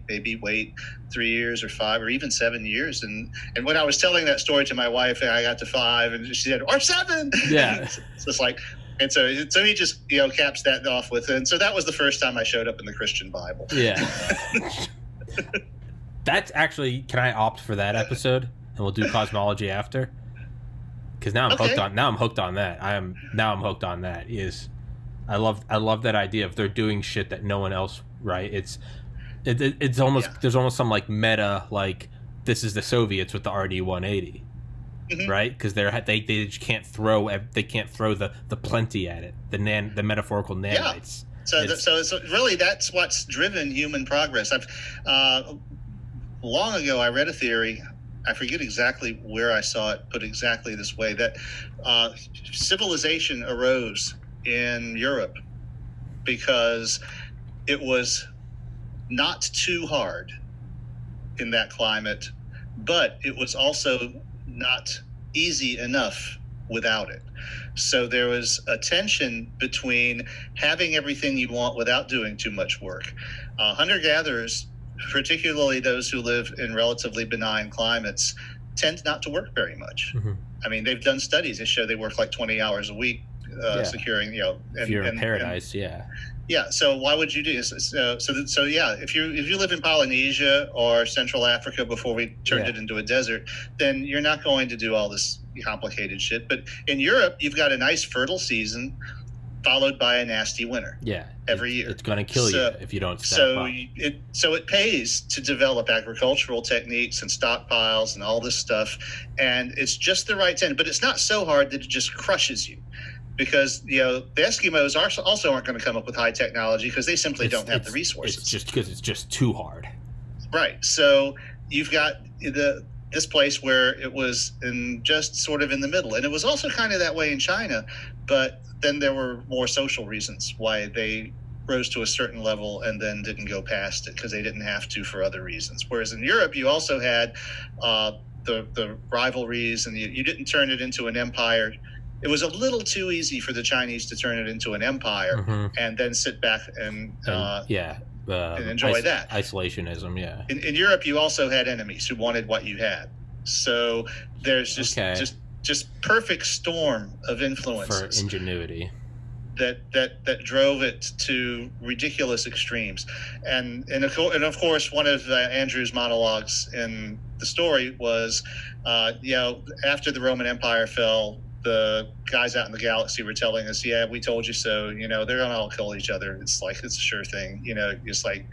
maybe wait 3 years or 5 or even 7 years. And when I was telling that story to my wife, I got to 5 and she said, or 7. Yeah. So it's like, and so he just, caps that off with, and so that was the first time I showed up in the Christian Bible. Yeah. That's actually, can I opt for that episode, and we'll do cosmology after? Because now I'm hooked on. Now I'm hooked on that. I'm hooked on that. I love that idea of they're doing shit that no one else. Right? It's almost there's almost some like meta, like this is the Soviets with the RD-180. Mm-hmm. Right, because they just can't throw the plenty at it, the metaphorical nanites. So really that's what's driven human progress. Long ago I read a theory, I forget exactly where I saw it, put exactly this way, that civilization arose in Europe because it was not too hard in that climate, but it was also not easy enough without it. So there was a tension between having everything you want without doing too much work. Hunter-gatherers, particularly those who live in relatively benign climates, tend not to work very much. Mm-hmm. I mean, they've done studies that show they work like 20 hours a week, securing, if you're in paradise, yeah. So why would you do this? So yeah, if you live in Polynesia or Central Africa before we turned it into a desert, then you're not going to do all this complicated shit. But in Europe, you've got a nice fertile season followed by a nasty winter. Yeah, every year. It's going to kill you if you don't step up. So it pays to develop agricultural techniques and stockpiles and all this stuff, and it's just the right time. But it's not so hard that it just crushes you. Because the Eskimos also aren't going to come up with high technology because they simply don't have the resources. It's just because it's just too hard. Right. So you've got this place where it was just sort of in the middle, and it was also kind of that way in China. But then there were more social reasons why they rose to a certain level and then didn't go past it because they didn't have to for other reasons. Whereas in Europe, you also had the rivalries, and you didn't turn it into an empire. It was a little too easy for the Chinese to turn it into an empire and then sit back and enjoy that. Isolationism, yeah. In Europe, you also had enemies who wanted what you had. So there's just perfect storm of influences. For ingenuity. That drove it to ridiculous extremes. And of course, one of Andrew's monologues in the story was, after the Roman Empire fell, the guys out in the galaxy were telling us, yeah, we told you so, they're gonna all kill each other. It's like, it's a sure thing, just like,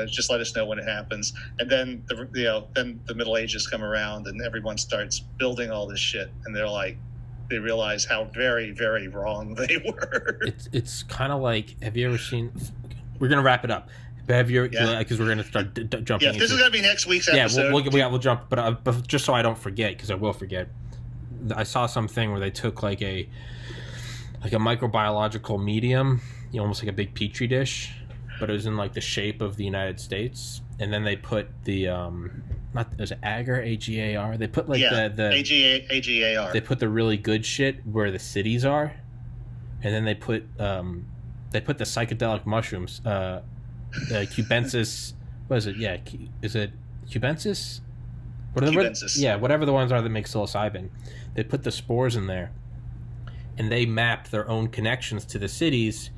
just let us know when it happens. And then the Middle Ages come around and everyone starts building all this shit, and they realize how very, very wrong they were. It's kind of like, have you ever seen, we're gonna wrap it up, but have you, because we're gonna start jumping. Yeah, this is gonna be next week's episode. We'll jump, but just so I don't forget, because I will forget, I saw something where they took like a microbiological medium, almost like a big petri dish, but it was in like the shape of the United States, and then they put the is it agar, AGAR? They put like the AGAR. They put the really good shit where the cities are, and then they put the psychedelic mushrooms, cubensis. What is it? Yeah, is it cubensis? Cubensis. Whatever the ones are that make psilocybin. They put the spores in there, and they mapped their own connections to the cities,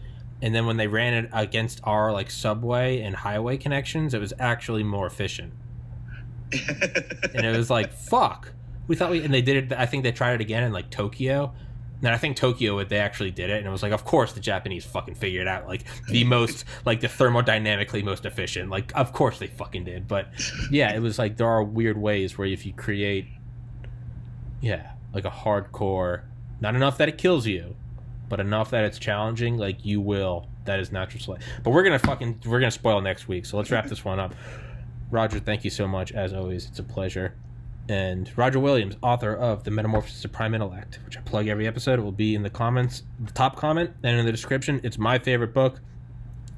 and then when they ran it against our like subway and highway connections, it was actually more efficient. And it was like, fuck. And they did it, I think they tried it again in like Tokyo. And I think Tokyo, they actually did it, and it was like, of course the Japanese fucking figured it out, like the most, like the thermodynamically most efficient, like of course they fucking did. But yeah, it was like, there are weird ways where if you create, like a hardcore, not enough that it kills you, but enough that it's challenging, like you will, that is natural selection. But we're gonna spoil next week, so let's wrap this one up. Roger, thank you so much, as always, it's a pleasure. And Roger Williams, author of The Metamorphosis of Prime Intellect, which I plug every episode. It will be in the comments, the top comment, and in the description. It's my favorite book.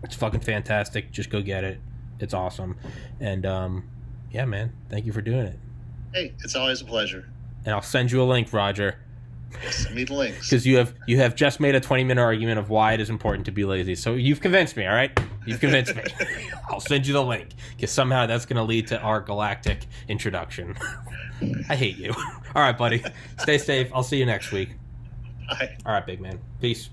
It's fucking fantastic. Just go get it. It's awesome. And, man, thank you for doing it. Hey, it's always a pleasure. And I'll send you a link, Roger. Send me the links. Because you have just made a 20-minute argument of why it is important to be lazy. So you've convinced me, all right? You've convinced me. I'll send you the link, because somehow that's going to lead to our galactic introduction. I hate you. All right, buddy. Stay safe. I'll see you next week. Bye. All right, big man. Peace.